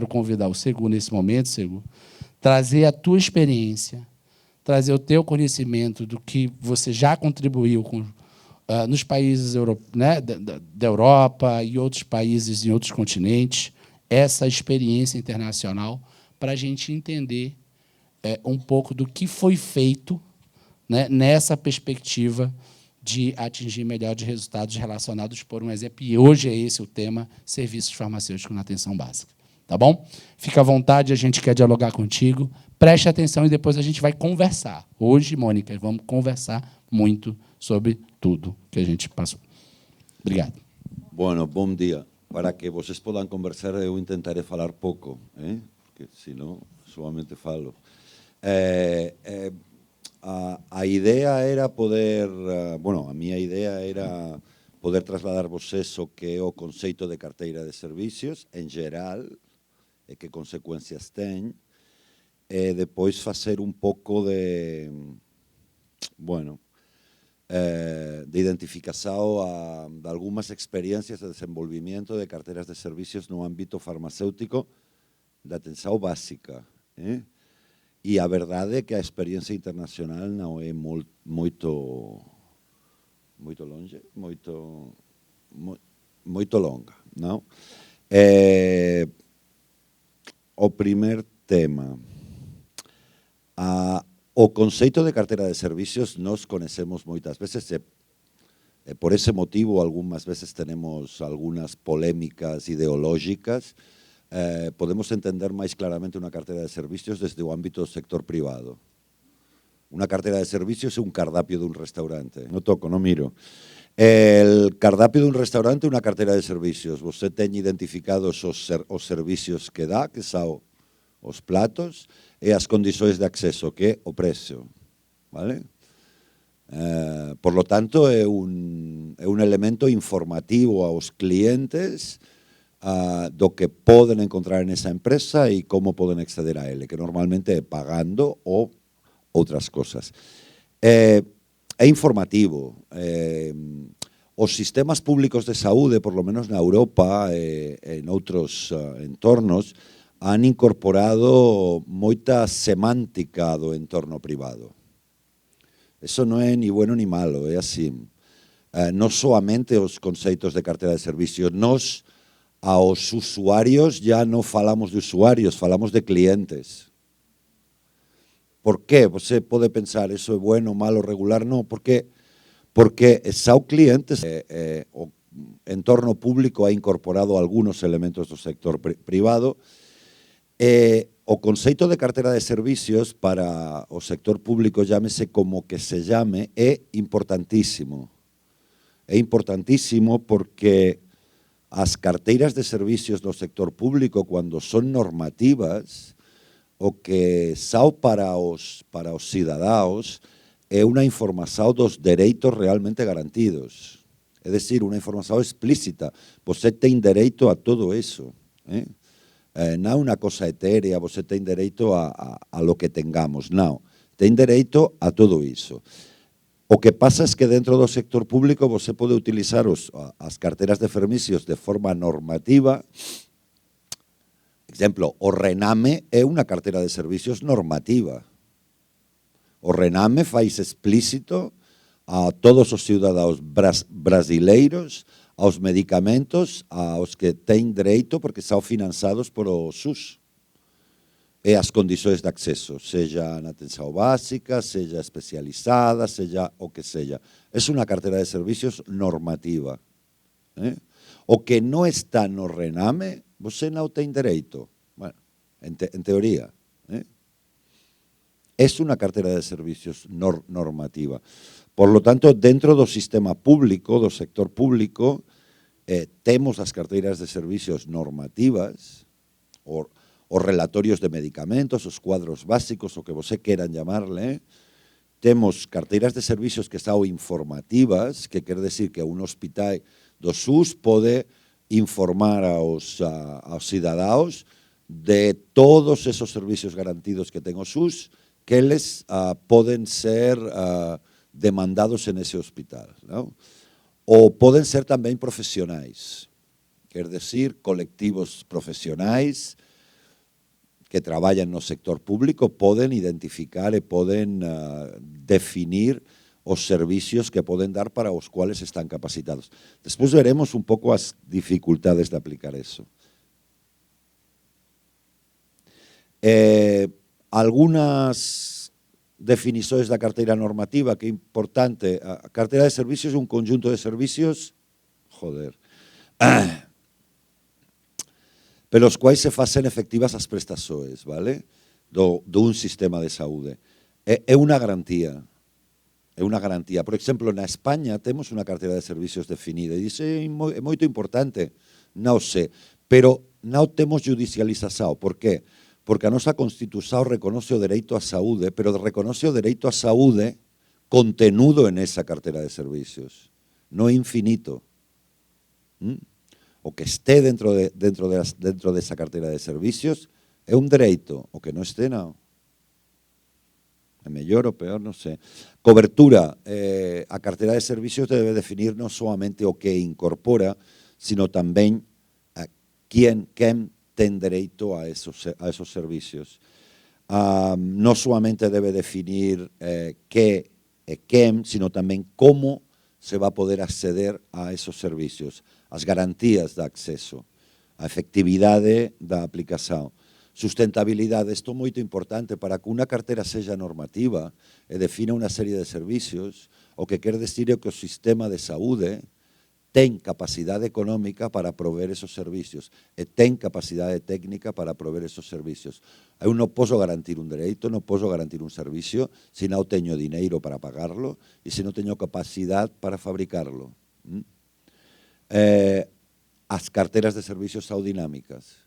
quero convidar o Segu nesse momento, Segu, trazer a tua experiência, trazer o teu conhecimento do que você já contribuiu com, nos países né, da Europa e outros países em outros continentes, essa experiência internacional, para a gente entender um pouco do que foi feito, né, nessa perspectiva de atingir melhores resultados relacionados, por um exemplo, e hoje é esse o tema, serviços farmacêuticos na atenção básica. Tá bom? Fica à vontade, a gente quer dialogar contigo. Preste atenção e depois a gente vai conversar. Hoje, Mônica, vamos conversar muito sobre tudo que a gente passou. Obrigado. Bueno, bom dia. Para que vocês possam conversar, eu intentaré falar pouco, porque senão somente falo. A ideia era poder, a minha ideia era poder trasladar-vos o que é o conceito de carteira de servicios, em geral, e que consequências tem, e depois fazer um pouco de identificação de algumas experiências de desenvolvimento de carteiras de servicios no âmbito farmacêutico da atenção básica. E a verdade é que a experiência internacional não é muito longa, não? O primeiro tema. O conceito de carteira de servicios nós conhecemos muitas vezes, por esse motivo algumas vezes temos algumas polémicas ideológicas. Podemos entender mais claramente uma carteira de servicios desde o âmbito do sector privado. Uma carteira de servicios é um cardápio de um restaurante. Não toco, não miro. O cardápio de um restaurante é uma carteira de servicios. Você tem identificados os servicios que dá, que são os pratos, e as condições de acesso, que é o preço. Vale? Por lo tanto, é um elemento informativo aos clientes do que poden encontrar nessa empresa e como poden acceder a ele, que normalmente é pagando ou outras coisas. É informativo. Os sistemas públicos de saúde, por lo menos na Europa e en outros entornos, han incorporado moita semántica do entorno privado. Eso non é ni bueno ni malo, é así. Non soamente os conceitos de carteira de servicios, nós aos usuarios ya non falamos de usuarios, falamos de clientes. Por qué? Você pode pensar, eso é bueno, malo, regular? Non, porque são clientes. O entorno público ha incorporado algunos elementos do sector privado. O conceito de carteira de servicios para o sector público, llámese como que se llame, é importantísimo. É importantísimo porque as carteiras de servicios do sector público, cando son normativas, o que são para os cidadaos é unha información dos dereitos realmente garantidos. É dicir, unha información explícita. Você ten dereito a todo eso. Non é unha cosa etérea, você ten dereito a lo que tengamos. Non, ten dereito a todo iso. O que pasa é que dentro do sector público você pode utilizar as carteiras de servicios de forma normativa. Exemplo, o RENAME é unha carteira de servicios normativa. O RENAME faz explícito a todos os cidadãos brasileiros aos medicamentos aos que têm direito porque são financiados por o SUS. E as condições de acesso, seja na atenção básica, seja especializada, seja o que seja. É uma carteira de serviços normativa. O que não está no RENAME, você não tem direito. Bueno, em teoria. É uma carteira de serviços normativa. Por lo tanto, dentro do sistema público, do sector público, temos as carteiras de servicios normativas, os relatorios de medicamentos, os cuadros básicos, o que você queiran llamarle. Temos carteiras de servicios que são informativas, que quer dizer que un hospital do SUS pode informar aos cidadaos de todos esos servicios garantidos que ten o SUS, que eles poden ser demandados en ese hospital. Non? Ou poden ser tamén profesionais, quer dizer, colectivos profesionais, que traballan no sector público poden identificar e poden definir os servicios que poden dar para os cuales están capacitados. Despois veremos un pouco as dificultades de aplicar eso. Algunas definições da carteira normativa, que é importante. A carteira de servicios é un conjunto de servicios, pelos quais se facen efectivas as prestações, vale? Dun sistema de saúde. É unha garantía. É unha garantía. Por exemplo, na España temos unha carteira de servicios definida e dice, é moito importante, non sei, pero non temos judicializado. Por qué? Porque a nosa Constitución reconoce o dereito á saúde, pero reconoce o dereito á saúde contenudo en esa carteira de servicios, non infinito. O que este dentro desa carteira de servicios é un dereito, o que non este non. É mellor ou peor, non sei. Cobertura. A carteira de servicios debe definir non solamente o que incorpora, sino tamén quen ten dereito a esos servicios. Non solamente debe definir que e quen, sino tamén como se va a poder acceder a esos servicios, as garantías de acceso, a efectividade da aplicación. Sustentabilidade, isto é moito importante para que unha carteira sexa normativa e defina unha serie de servicios, o que quer decir é que o sistema de saúde ten capacidade económica para prover esos servicios e ten capacidade técnica para prover esos servicios. Eu non posso garantir un dereito, non posso garantir un servicio se non teño dineiro para pagarlo e se non teño capacidade para fabricarlo. As carteras de servicios saúdinámicas.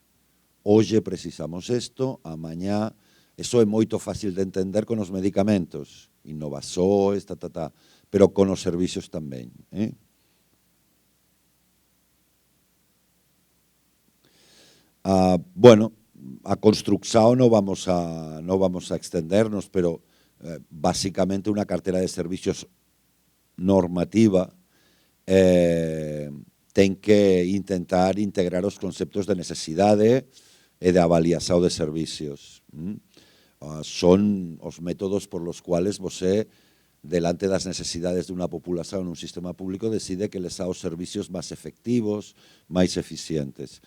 Hoxe precisamos isto, amañá, eso é moito fácil de entender con os medicamentos, innovações, pero con os servicios tamén. Bueno, a construcción non vamos a extendernos, pero básicamente unha cartera de servicios normativa ten que intentar integrar os conceptos de necesidade e de avaliación de servicios. Son os métodos por los cuales você, delante das necesidades de unha populación nun sistema público, decide que les dá os servicios máis efectivos, máis eficientes.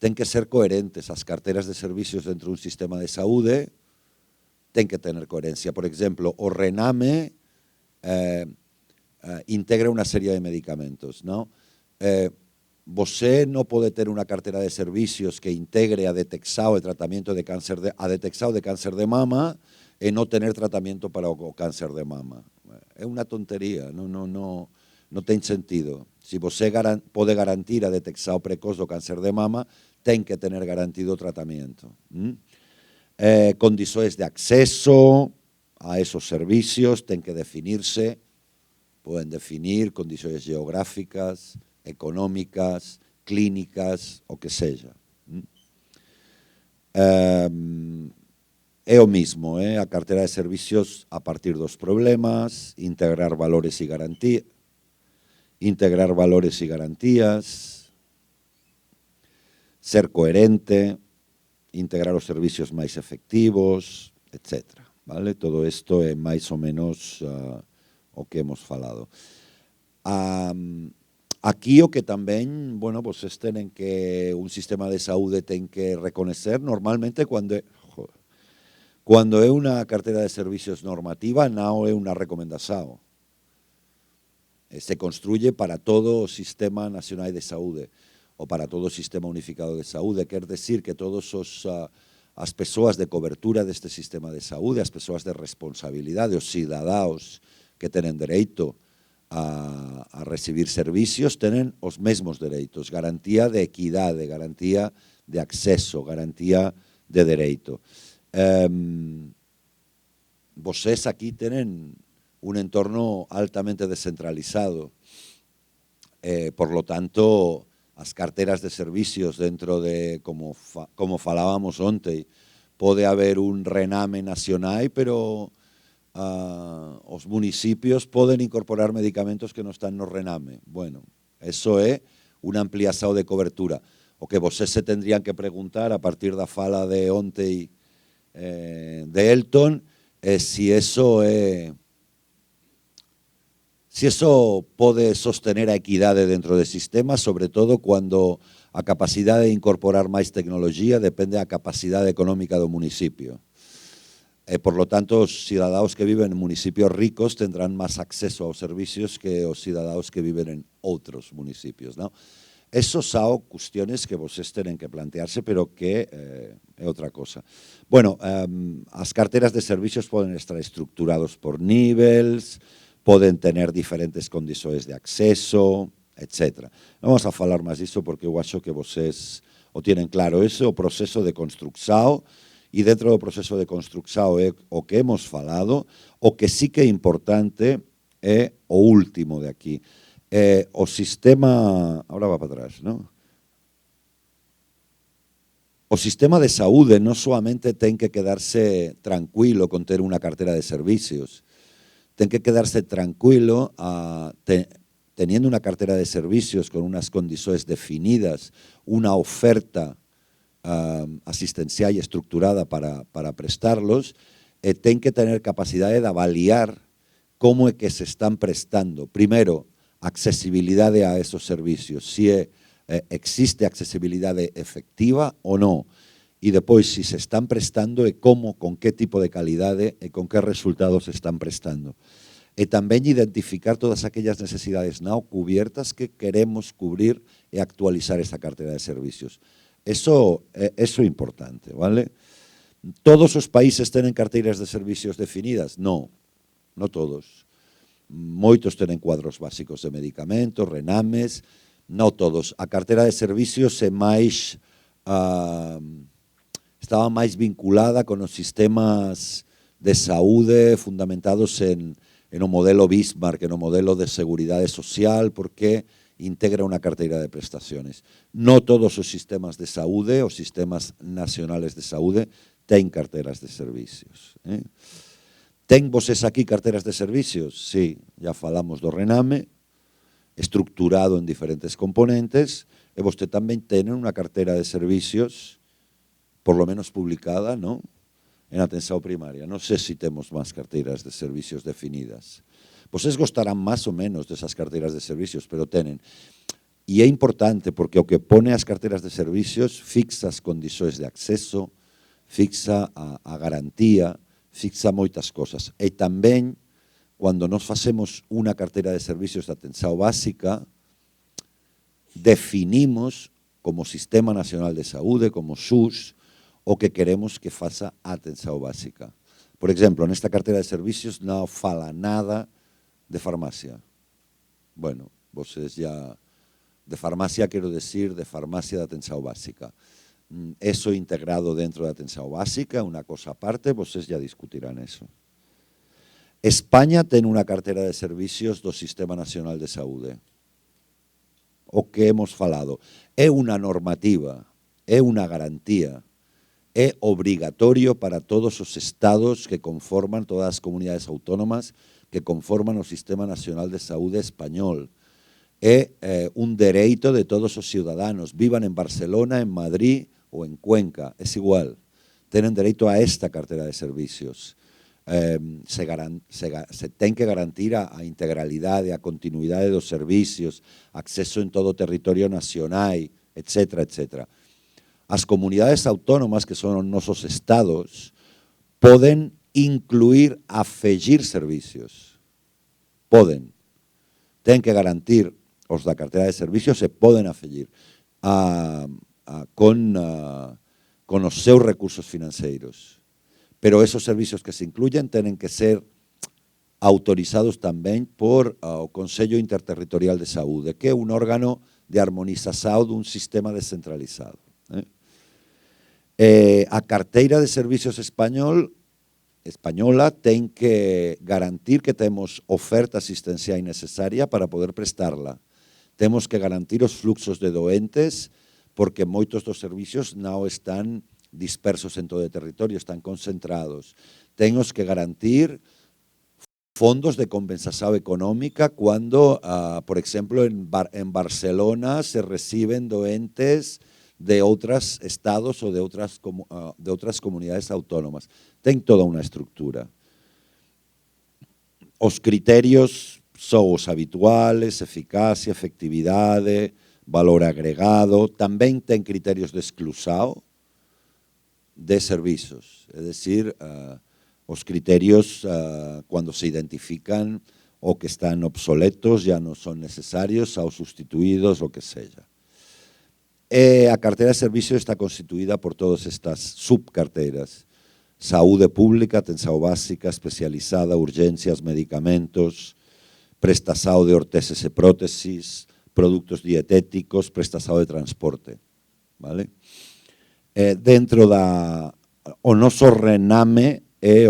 Ten que ser coherentes as carteras de servicios dentro dun sistema de saúde, ten que tener coherencia. Por exemplo, o RENAME integra unha serie de medicamentos, non? Você non pode ter unha cartera de servicios que integre a detección e tratamento de cáncer de mama e non tener tratamento para o cáncer de mama. É unha tontería, non ten sentido. Se você pode garantir a detección precoz do cáncer de mama, ten que tener garantido o tratamento. Condições de acceso a esos servicios ten que definirse, poden definir condições geográficas, económicas, clínicas, o que seja. É o mismo, a cartera de servicios a partir dos problemas, integrar valores e garantías, ser coherente, integrar os servicios máis efectivos, etc. Vale? Todo isto é máis ou menos o que hemos falado. Aquí o que tamén, bueno, vocês tenen que, un sistema de saúde ten que reconocer normalmente cando é unha cartera de servicios normativa, non é unha recomendación. Se construye para todo o Sistema Nacional de Saúde ou para todo o Sistema Unificado de Saúde. Quer decir que todas as persoas de cobertura deste sistema de saúde, as persoas de responsabilidade, os cidadaos que tenen dereito a recibir servicios, tenen os mesmos dereitos, garantía de equidade, garantía de acceso, garantía de dereito. Vocês aquí tenen un entorno altamente descentralizado, por lo tanto, as carteras de servicios dentro de, como falábamos onte, pode haber un RENAME nacional, pero os municipios poden incorporar medicamentos que non están no RENAME. Bueno, eso é unha ampliación de cobertura. O que vocês se tendrían que preguntar a partir da fala de onte de Elton, se eso pode sostener a equidade dentro do sistema, sobre todo cando a capacidade de incorporar máis tecnología depende da capacidade económica do municipio. Por lo tanto, os cidadaos que viven en municipios ricos tendrán máis acceso aos servicios que os cidadaos que viven en outros municipios, ¿no? Eso son cuestiones que vocês tenen que plantearse, pero que é outra cosa. Bueno, as carteras de servicios poden estar estructurados por niveles, poden tener diferentes condições de acceso, etc. Vamos a falar máis disso porque eu acho que vocês o tienen claro. Ese é o proceso de construcción e dentro do proceso de construcción é o que hemos falado. O que sí que é importante é o último de aquí. O sistema... Ahora va para atrás, ¿no? O sistema de saúde non solamente ten que quedarse tranquilo con ter unha cartera de servicios, ten que quedarse tranquilo teniendo una cartera de servicios con unas condiciones definidas, una oferta asistencial y estructurada para prestarlos, ten que tener capacidad de avaliar cómo es que se están prestando. Primero, accesibilidad a esos servicios, si existe accesibilidad efectiva o no. Y después, si se están prestando, cómo, con qué tipo de calidad y con qué resultados se están prestando. Y también identificar todas aquellas necesidades no cubiertas que queremos cubrir y actualizar esa cartera de servicios. Eso es importante, ¿vale? ¿Todos os países tienen carteras de servicios definidas? No, no todos. Moitos tienen cuadros básicos de medicamentos, renames, no todos. A cartera de servicios é máis... estaba máis vinculada con os sistemas de saúde fundamentados en o modelo Bismarck, en o modelo de seguridade social, porque integra unha carteira de prestaciones. No todos os sistemas de saúde, os sistemas nacionales de saúde, ten carteras de servicios. Ten voses aquí carteras de servicios? Sí, ya falamos do rename, estructurado en diferentes componentes, e vostede tamén ten unha cartera de servicios por lo menos publicada, ¿no?, en atención primaria. No sé si tenemos más carteras de servicios definidas. Vocês gostarán más o menos de esas carteras de servicios, pero tienen. Y es importante porque o que pone as carteras de servicios fixa as condições de acceso, fixa a garantía, fixa moitas cosas. E tamén, cando nos facemos unha cartera de servicios de atención básica, definimos como Sistema Nacional de Saúde, como SUS, o que queremos que faça a atención básica. Por exemplo, nesta cartera de servicios non fala nada de farmacia. Bueno, vocês ya... De farmacia quero decir de farmacia de atención básica. Eso integrado dentro da atención básica, unha cosa aparte, vocês ya discutirán eso. España ten unha cartera de servicios do Sistema Nacional de Saúde. O que hemos falado. É unha normativa, é unha garantía, é obrigatorio para todos os estados que conforman, todas as comunidades autónomas que conforman o Sistema Nacional de Saúde español. É un dereito de todos os ciudadanos, vivan en Barcelona, en Madrid ou en Cuenca, é igual. Tenen dereito a esta cartera de servicios. Se ten que garantir a integralidade, a continuidade dos servicios, acceso en todo o territorio nacional, etc., etc. As comunidades autónomas, que son os nosos estados, poden incluir, afegir servicios. Poden. Ten que garantir os da cartera de servicios se poden afegir con os seus recursos financeiros. Pero esos servicios que se incluyen tienen que ser autorizados tamén por o Consello Interterritorial de Saúde, que é un órgano de armonización dun sistema descentralizado. A carteira de servicios española ten que garantir que temos oferta asistencial necesaria para poder prestarla. Temos que garantir os fluxos de doentes, porque moitos dos servicios non están dispersos en todo o territorio, están concentrados. Temos que garantir fondos de compensación económica cuando, por exemplo, en Barcelona se reciben doentes de outros estados ou de outras comunidades autónomas. Ten toda unha estructura. Os criterios son os habituales, eficacia, efectividade, valor agregado, tamén ten criterios de exclusao de servizos, é dicir, os criterios cando se identifican o que están obsoletos, ya non son necesarios, ou sustituídos, o que seja. A carteira de servicios está constituída por todas estas subcarteras: saúde pública, atención básica, especializada, urgencias, medicamentos, prestação de orteses e prótesis, produtos dietéticos, prestação de transporte. Vale? Dentro o noso rename é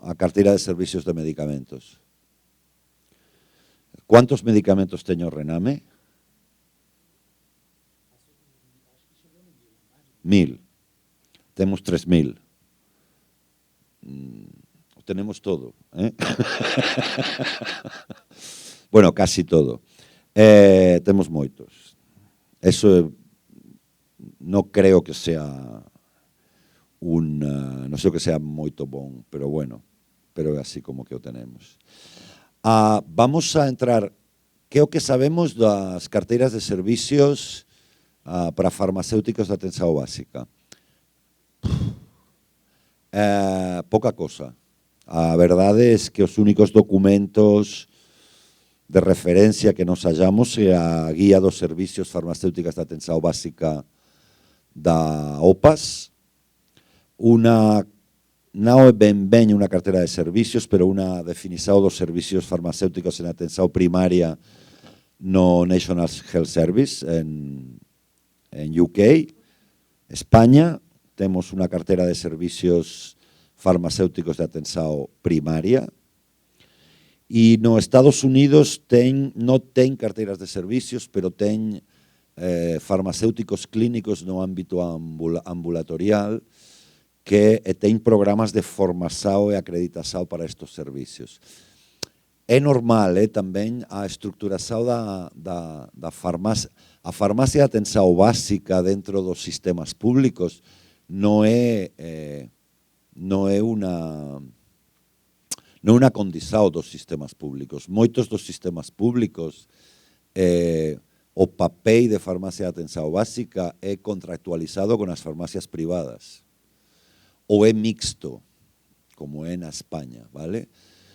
a carteira de servicios de medicamentos. Quantos medicamentos teño o rename? 1000. Temos 3000. Tenemos todo. Bueno, casi todo. Temos moitos. Eso non creo que sea non sei que sea moito bon, pero bueno, pero é así como que o tenemos. Vamos a entrar, que é o que sabemos das carteiras de servicios para farmacéuticos de atención básica. Poca cosa. A verdade é que os únicos documentos de referencia que nos hallamos é a Guía dos Servicios Farmacéuticas de Atención Básica da OPAS, non é ben unha carteira de servicios, pero unha definición dos servicios farmacéuticos en atención primaria no National Health Service en UK. España, temos unha carteira de servicios farmacéuticos de atención primaria. E no Estados Unidos non ten carteiras de servicios, pero ten farmacéuticos clínicos no ámbito ambulatorial, que ten programas de formación e acreditación para estes servicios. É normal tamén a estructuración da farmacia. A farmacia de atención básica dentro dos sistemas públicos non é unha condición dos sistemas públicos. Moitos dos sistemas públicos, o papel de farmacia de atención básica é contractualizado con as farmacias privadas. Ou é mixto, como é na España, vale?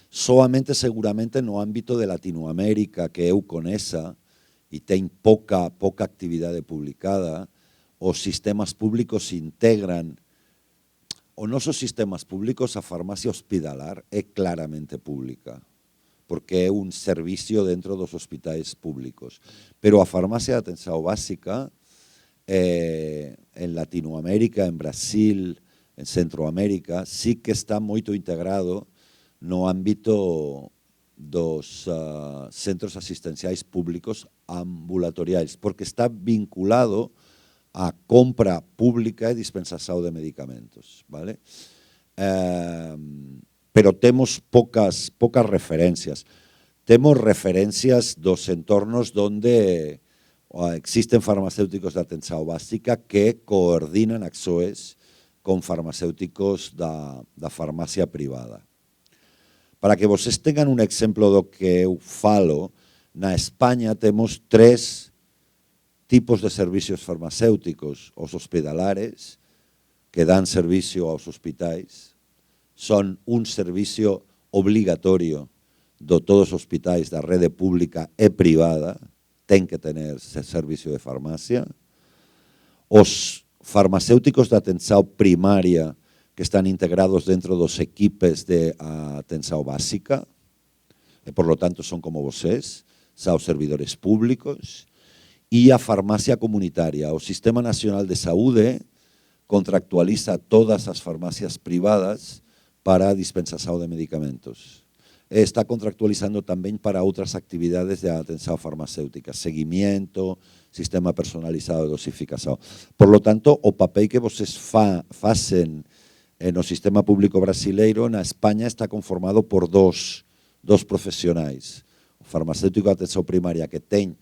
Solamente seguramente no ámbito de Latinoamérica, que eu coneza, e ten pouca actividade publicada, os sistemas públicos integran. Os nosos sistemas públicos, a farmacia hospitalar é claramente pública, porque é un servicio dentro dos hospitais públicos. Pero a farmacia de atención básica, en Latinoamérica, en Brasil, en Centroamérica, sí que está moito integrado no ámbito dos centros asistenciais públicos ambulatoriais, porque está vinculado a compra pública e dispensación de medicamentos, vale? Pero temos poucas referencias. Temos referencias dos entornos donde existen farmacéuticos de atención básica que coordinan acciones con farmacéuticos da farmacia privada. Para que vocês tengan un exemplo do que eu falo, na España temos 3 tipos de servicios farmacéuticos: os hospitalares, que dan servicio aos hospitais, son un servicio obligatorio de todos os hospitais da rede pública e privada, ten que tener servicio de farmacia. Os farmacéuticos de atención primaria, que están integrados dentro dos equipes de atención básica, e por lo tanto son como vocês, son os servidores públicos. E a farmacia comunitaria. O Sistema Nacional de Saúde contractualiza todas as farmacias privadas para a dispensación de medicamentos. Está contractualizando tamén para outras actividades de atención farmacéutica, seguimiento, sistema personalizado de dosificación. Por lo tanto, o papel que vocês facen no sistema público brasileiro, na España, está conformado por dos profesionais. O farmacéutico de atención primaria, que ten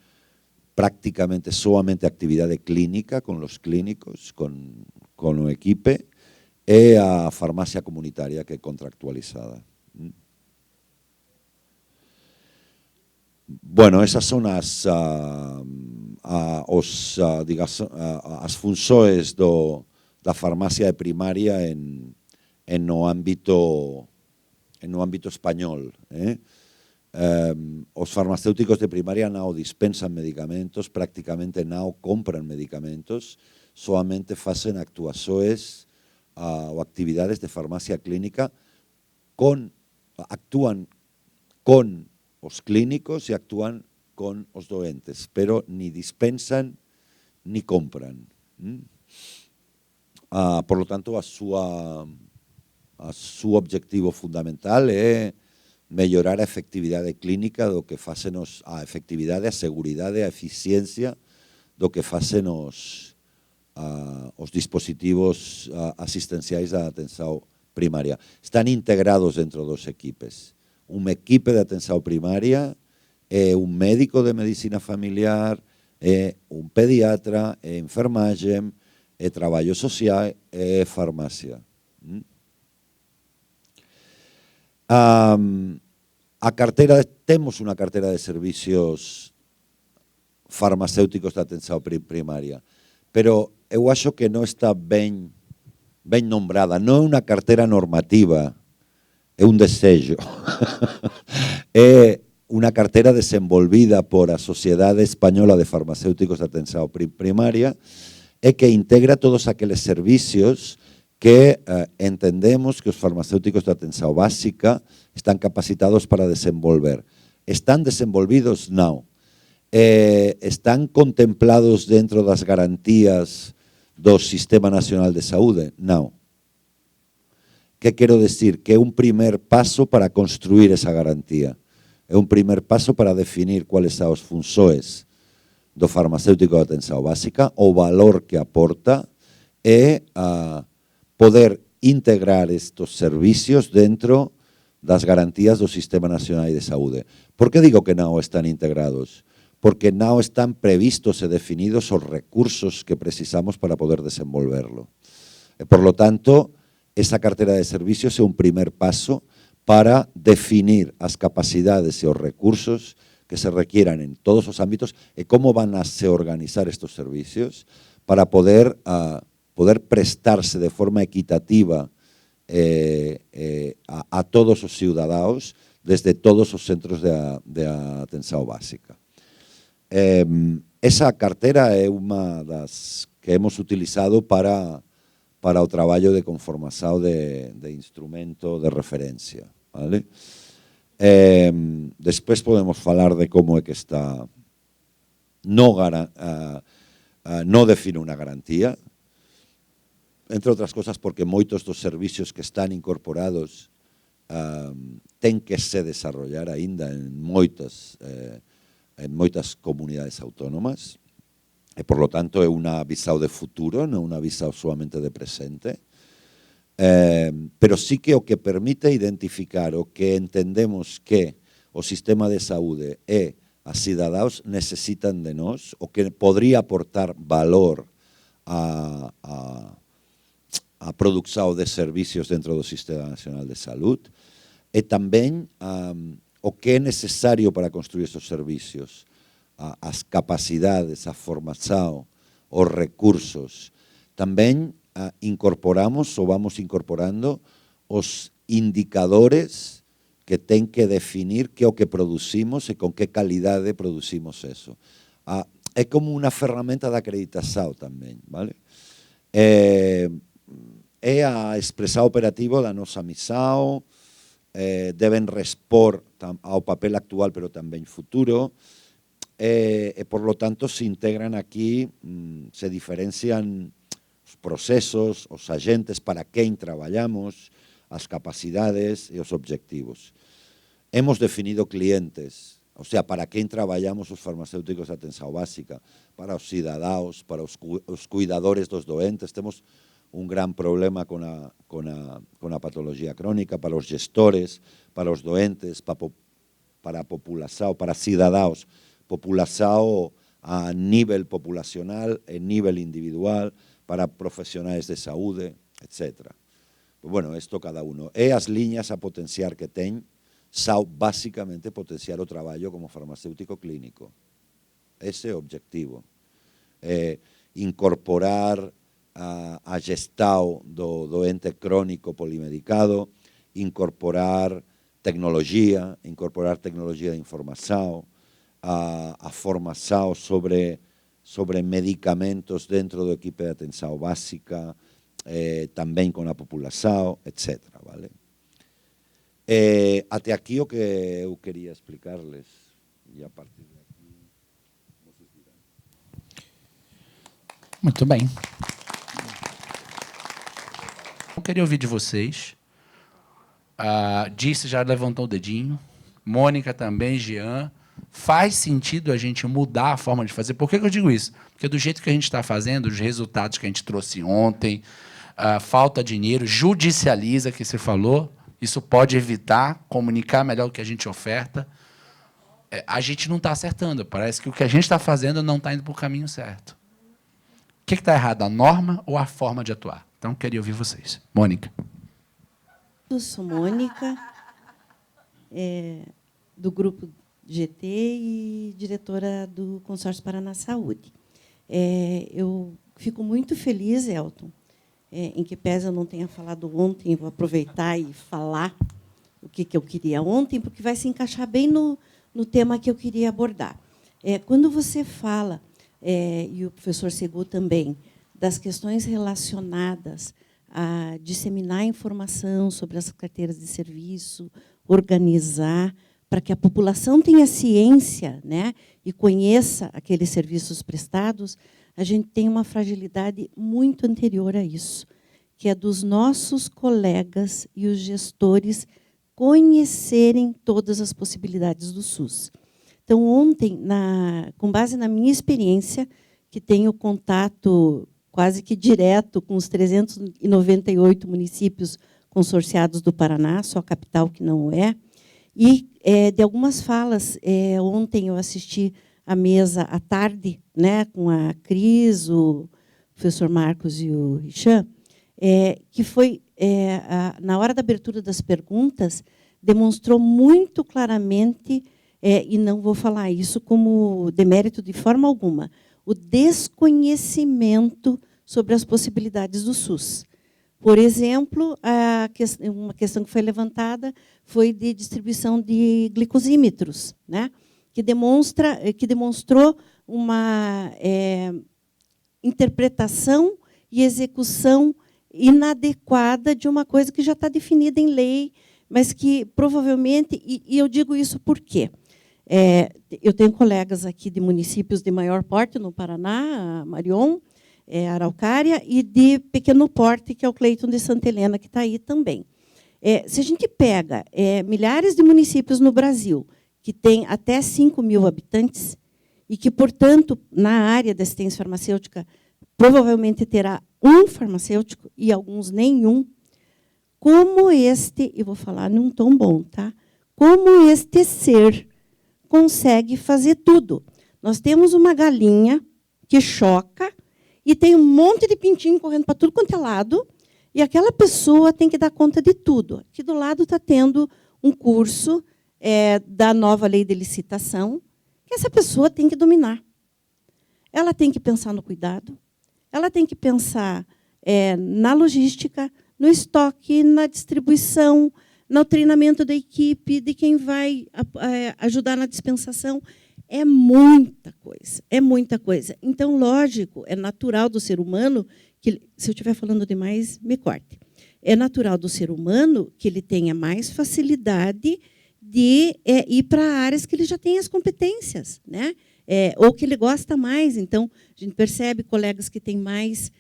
prácticamente solamente actividade clínica con los clínicos, con o equipe, e a farmacia comunitaria que é contractualizada. Bueno, esas son as funções da farmacia de primaria no ámbito español. Os farmacéuticos de primaria non dispensan medicamentos, prácticamente non compran medicamentos, solamente facen actuações ou actividades de farmacia clínica, actúan con os clínicos e actúan con os doentes, pero ni dispensan ni compran. Por lo tanto, a súa objetivo fundamental é mellorar a efectividade clínica do que facen a efectividade, a seguridade, a eficiencia do que facen os dispositivos asistenciais da atención primaria. Están integrados dentro dos equipes. Un equipe de atención primaria é un médico de medicina familiar, é un pediatra, é enfermagem, é traballo social, é farmácia. Temos unha carteira de servicios farmacéuticos de atención primaria, pero eu acho que non está ben nombrada, non é unha carteira normativa, é un desexo. É unha carteira desenvolvida por a Sociedade Española de Farmacéuticos de Atención Primaria e que integra todos aqueles servicios que entendemos que os farmacéuticos de atención básica están capacitados para desenvolver. Están desenvolvidos? Non. Están contemplados dentro das garantías do Sistema Nacional de Saúde? Non. Que quero decir? Que é un primer paso para construir esa garantía. É un primer paso para definir cuáles são as funções do farmacéutico de atención básica, o valor que aporta e poder integrar estes servicios dentro das garantías do Sistema Nacional de Saúde. Por que digo que non están integrados? Porque non están previstos e definidos os recursos que precisamos para poder desenvolverlo. E, por lo tanto, esa carteira de servicios é un primer paso para definir as capacidades e os recursos que se requieran en todos os ámbitos e como van a se organizar estes servicios para poder prestarse de forma equitativa a todos os ciudadanos desde todos os centros de atención básica. Esa carteira é unha das que hemos utilizado para o traballo de conformación de instrumento de referencia. Vale? Despois podemos falar de como é que está non define unha garantía, entre outras cosas porque moitos dos servicios que están incorporados ten que se desarrollar aínda en moitas comunidades autónomas. E, por lo tanto, é unha visão de futuro, non unha visão solamente de presente, pero sí que o que permite identificar o que entendemos que o sistema de saúde e as cidadáns necesitan de nós, o que podría aportar valor a produción de servicios dentro do Sistema Nacional de Salud, e tamén o que é necesario para construir estes servicios, as capacidades, a formación, os recursos. Tamén incorporamos ou vamos incorporando os indicadores que ten que definir que o que producimos e con que calidade producimos eso. É como unha ferramenta de acreditación tamén, vale? É a expresar operativo da nosa misión, deben respor ao papel actual pero tamén futuro, e por lo tanto se integran aquí, se diferencian os procesos, os agentes para quen traballamos, as capacidades e os objetivos. Hemos definido clientes, o sea, para quen traballamos os farmacéuticos de atención básica, para os cidadáns, para os cuidadores dos doentes. Temos un gran problema con a patología crónica, para os gestores, para os doentes, para a populación, para cidadáns, populación a nível populacional, a nível individual, para profissionais de saúde, etc. Pues bueno, isto cada uno. E as liñas a potenciar que ten são basicamente potenciar o traballo como farmacéutico clínico. Ese é o objetivo. Incorporar a gestão do ente crónico polimedicado, incorporar tecnologia de informação, a formação sobre medicamentos dentro do equipe de atenção básica, também com a população, etc. Vale? Até aqui o que eu queria explicar-lhes, e a partir daqui vocês dirão. Muito bem. Eu queria ouvir de vocês. Disse já levantou o dedinho. Mônica também, Jean. Faz sentido a gente mudar a forma de fazer? Por que eu digo isso? Porque do jeito que a gente está fazendo, os resultados que a gente trouxe ontem, falta dinheiro, judicializa, que você falou, isso pode evitar, comunicar melhor o que a gente oferta. A gente não está acertando. Parece que o que a gente está fazendo não está indo para o caminho certo. O que está errado, a norma ou a forma de atuar? Então, queria ouvir vocês. Mônica. Eu sou Mônica, do Grupo GT e diretora do Consórcio Paraná Saúde. Eu fico muito feliz, Elton, em que pese eu não tenha falado ontem, vou aproveitar e falar o que eu queria ontem, porque vai se encaixar bem no tema que eu queria abordar. Quando você fala, e o professor Segu também, das questões relacionadas a disseminar informação sobre as carteiras de serviço, organizar, para que a população tenha ciência, né, e conheça aqueles serviços prestados, a gente tem uma fragilidade muito anterior a isso, que é dos nossos colegas e os gestores conhecerem todas as possibilidades do SUS. Então, ontem, com base na minha experiência, que tenho contato quase que direto com os 398 municípios consorciados do Paraná, só a capital que não é, e de algumas falas, ontem eu assisti a mesa à tarde, né, com a Cris, o professor Marcos e o Richan, que foi, na hora da abertura das perguntas, demonstrou muito claramente, e não vou falar isso como demérito de forma alguma, o desconhecimento sobre as possibilidades do SUS. Por exemplo, uma questão que foi levantada foi de distribuição de glicosímetros, né, que demonstrou uma interpretação e execução inadequada de uma coisa que já está definida em lei, mas que provavelmente, e eu digo isso por quê? Eu tenho colegas aqui de municípios de maior porte no Paraná, Marion, Araucária, e de pequeno porte, que é o Cleiton de Santa Helena, que está aí também. Se a gente pega milhares de municípios no Brasil, que têm até 5.000 habitantes, e que, portanto, na área da assistência farmacêutica, provavelmente terá um farmacêutico, e alguns nenhum, como este, e vou falar num tom bom, tá? Como este ser consegue fazer tudo. Nós temos uma galinha que choca e tem um monte de pintinho correndo para tudo quanto é lado, e aquela pessoa tem que dar conta de tudo. Aqui do lado está tendo um curso da nova lei de licitação, que essa pessoa tem que dominar. Ela tem que pensar no cuidado, ela tem que pensar na logística, no estoque, na distribuição, no treinamento da equipe, de quem vai ajudar na dispensação. É muita coisa, é muita coisa. Então, lógico, é natural do ser humano, que, se eu estiver falando demais, me corte. É natural do ser humano que ele tenha mais facilidade de ir para áreas que ele já tem as competências, né? Ou que ele gosta mais. Então, a gente percebe colegas que têm mais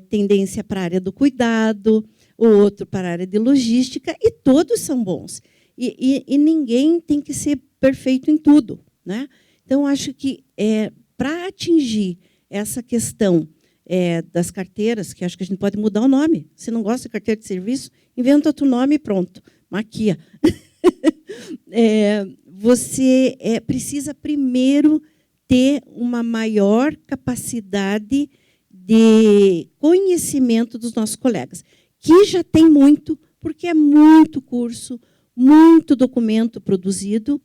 tendência para a área do cuidado, o outro para a área de logística, e todos são bons. E ninguém tem que ser perfeito em tudo, né? Então, acho que para atingir essa questão das carteiras, que acho que a gente pode mudar o nome. Se não gosta de carteira de serviço, inventa outro nome e pronto, maquia. Você precisa primeiro ter uma maior capacidade de conhecimento dos nossos colegas, que já tem muito, porque é muito curso, muito documento produzido,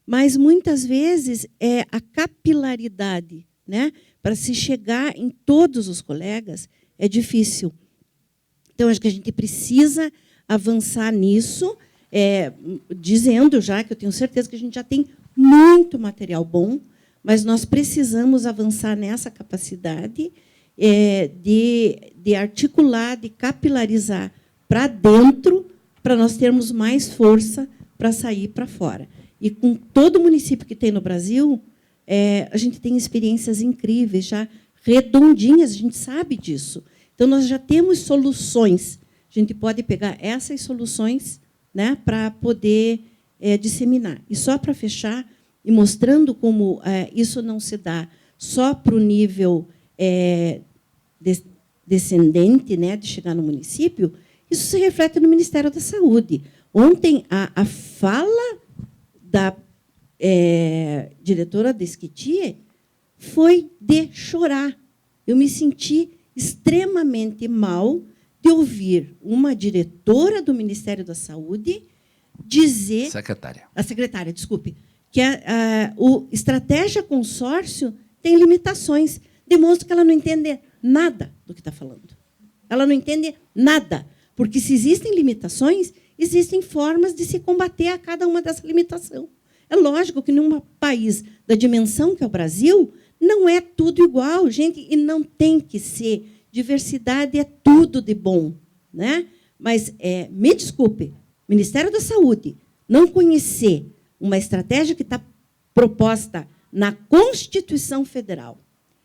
mas, muitas vezes, a capilaridade, né, para se chegar em todos os colegas é difícil. Então, acho que a gente precisa avançar nisso, dizendo já que eu tenho certeza que a gente já tem muito material bom, mas nós precisamos avançar nessa capacidade de articular, de capilarizar para dentro, para nós termos mais força para sair para fora. E com todo município que tem no Brasil, a gente tem experiências incríveis, já redondinhas, a gente sabe disso. Então, nós já temos soluções. A gente pode pegar essas soluções, né, para poder disseminar. E só para fechar, e mostrando como isso não se dá só para o nível descendente, né, de chegar no município, isso se reflete no Ministério da Saúde. Ontem, a fala da diretora da Esquitie foi de chorar. Eu me senti extremamente mal de ouvir uma diretora do Ministério da Saúde dizer... A secretária, desculpe. Que o estratégia consórcio tem limitações. Demonstra que ela não entende nada do que está falando. Ela não entende nada. Porque, se existem limitações, existem formas de se combater a cada uma dessas limitações. É lógico que, num país da dimensão que é o Brasil, não é tudo igual, gente, e não tem que ser. Diversidade é tudo de bom, né? Mas, me desculpe, Ministério da Saúde não conhecer uma estratégia que está proposta na Constituição Federal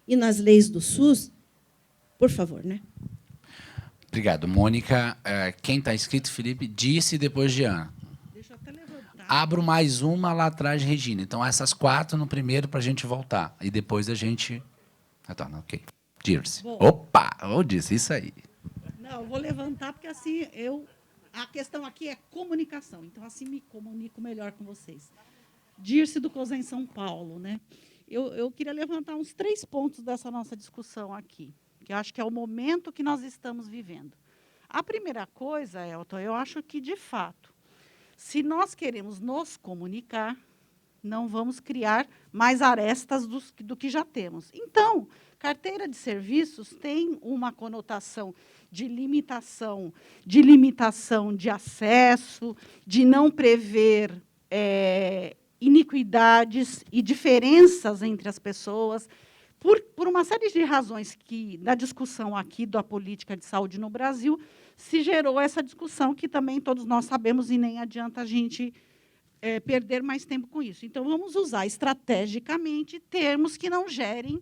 e nas leis do SUS, por favor, né? Obrigado, Mônica. Quem está inscrito, Felipe, disse depois de Ana. Deixa eu até levantar. Abro mais uma lá atrás, Regina. Então, essas 4 no primeiro para a gente voltar. E depois a gente retorna. Ok. Dirce. Opa! Eu disse isso aí. Não, eu vou levantar, porque assim a questão aqui é comunicação. Então, assim me comunico melhor com vocês. Dirce do COSEN São Paulo, né? Eu queria levantar uns 3 pontos dessa nossa discussão aqui, que eu acho que é o momento que nós estamos vivendo. A primeira coisa, Elton, eu acho que, de fato, se nós queremos nos comunicar, não vamos criar mais arestas do que já temos. Então, carteira de serviços tem uma conotação de limitação de acesso, de não prever iniquidades e diferenças entre as pessoas, por uma série de razões que, na discussão aqui da política de saúde no Brasil, se gerou essa discussão que também todos nós sabemos e nem adianta a gente perder mais tempo com isso. Então, vamos usar estrategicamente termos que não gerem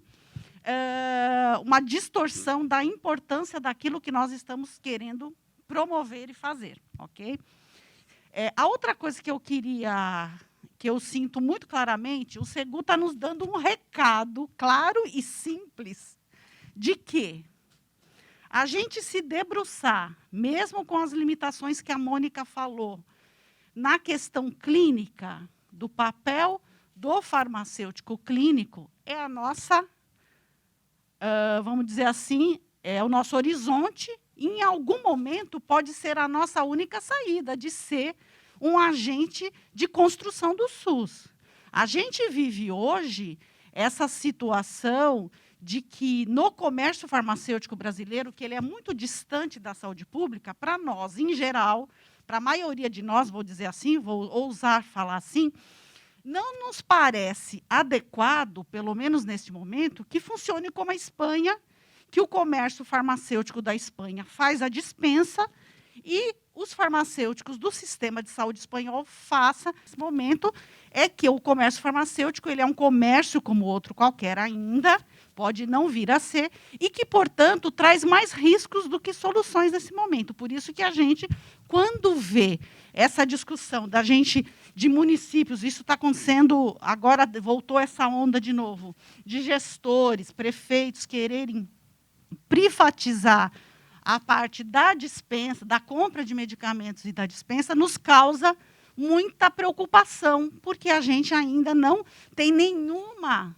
uma distorção da importância daquilo que nós estamos querendo promover e fazer. Ok? A outra coisa que eu sinto muito claramente, o Segu está nos dando um recado claro e simples de que a gente se debruçar, mesmo com as limitações que a Mônica falou, na questão clínica, do papel do farmacêutico clínico, é a nossa, vamos dizer assim, é o nosso horizonte, e, em algum momento, pode ser a nossa única saída de ser um agente de construção do SUS. A gente vive hoje essa situação de que, no comércio farmacêutico brasileiro, que ele é muito distante da saúde pública, para nós, em geral, para a maioria de nós, vou dizer assim, vou ousar falar assim, não nos parece adequado, pelo menos neste momento, que funcione como a Espanha, que o comércio farmacêutico da Espanha faz a dispensa e os farmacêuticos do sistema de saúde espanhol façam. Nesse momento, é que o comércio farmacêutico ele é um comércio como outro qualquer ainda, pode não vir a ser, e que, portanto, traz mais riscos do que soluções nesse momento. Por isso que a gente, quando vê essa discussão da gente, de municípios, isso está acontecendo, agora voltou essa onda de novo, de gestores, prefeitos quererem privatizar a parte da dispensa, da compra de medicamentos e da dispensa, nos causa muita preocupação, porque a gente ainda não tem nenhuma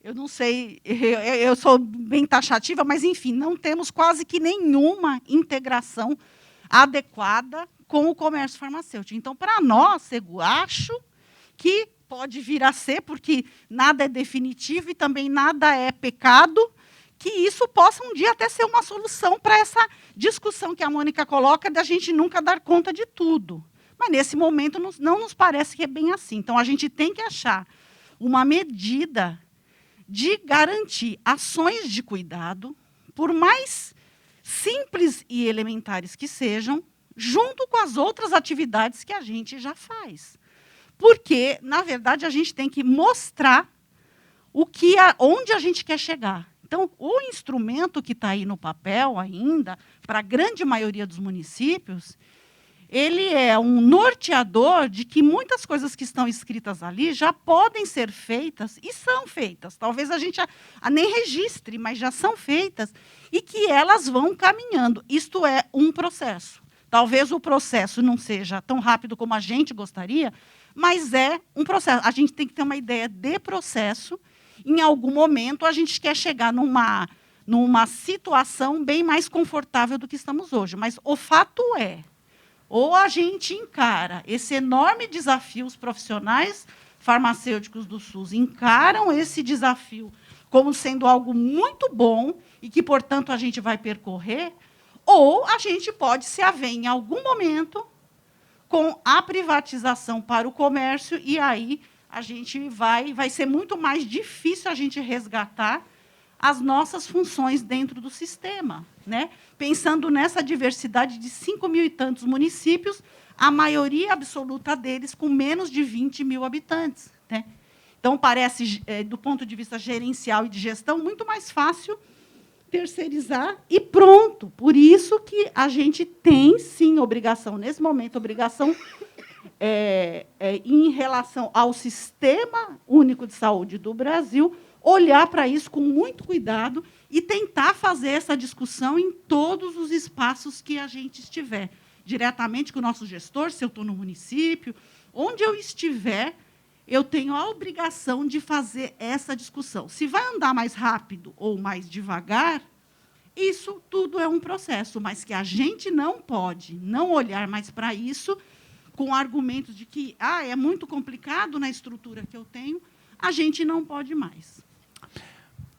eu não sei, eu sou bem taxativa, mas, enfim, não temos quase que nenhuma integração adequada com o comércio farmacêutico. Então, para nós, Segu, acho que pode vir a ser, porque nada é definitivo e também nada é pecado, que isso possa um dia até ser uma solução para essa discussão que a Mônica coloca da gente nunca dar conta de tudo. Mas, nesse momento, não nos parece que é bem assim. Então, a gente tem que achar uma medida de garantir ações de cuidado, por mais simples e elementares que sejam, junto com as outras atividades que a gente já faz. Porque, na verdade, a gente tem que mostrar onde a gente quer chegar. Então, o instrumento que está aí no papel ainda, para a grande maioria dos municípios, ele é um norteador de que muitas coisas que estão escritas ali já podem ser feitas e são feitas. Talvez a gente nem registre, mas já são feitas e que elas vão caminhando. Isto é um processo. Talvez o processo não seja tão rápido como a gente gostaria, mas é um processo. A gente tem que ter uma ideia de processo. Em algum momento, a gente quer chegar numa situação bem mais confortável do que estamos hoje. Mas o fato é, ou a gente encara esse enorme desafio, os profissionais farmacêuticos do SUS encaram esse desafio como sendo algo muito bom e que, portanto, a gente vai percorrer, ou a gente pode se haver, em algum momento, com a privatização para o comércio, e aí a gente vai ser muito mais difícil a gente resgatar as nossas funções dentro do sistema, né? Pensando nessa diversidade de 5 mil e tantos municípios, a maioria absoluta deles com menos de 20 mil habitantes, né? Então, parece, do ponto de vista gerencial e de gestão, muito mais fácil terceirizar e pronto. Por isso que a gente tem, sim, obrigação, nesse momento, obrigação em relação ao Sistema Único de Saúde do Brasil, olhar para isso com muito cuidado e tentar fazer essa discussão em todos os espaços que a gente estiver, diretamente com o nosso gestor, se eu estou no município, onde eu estiver, eu tenho a obrigação de fazer essa discussão. Se vai andar mais rápido ou mais devagar, isso tudo é um processo, mas que a gente não pode não olhar mais para isso com argumentos de que é muito complicado na estrutura que eu tenho, a gente não pode mais.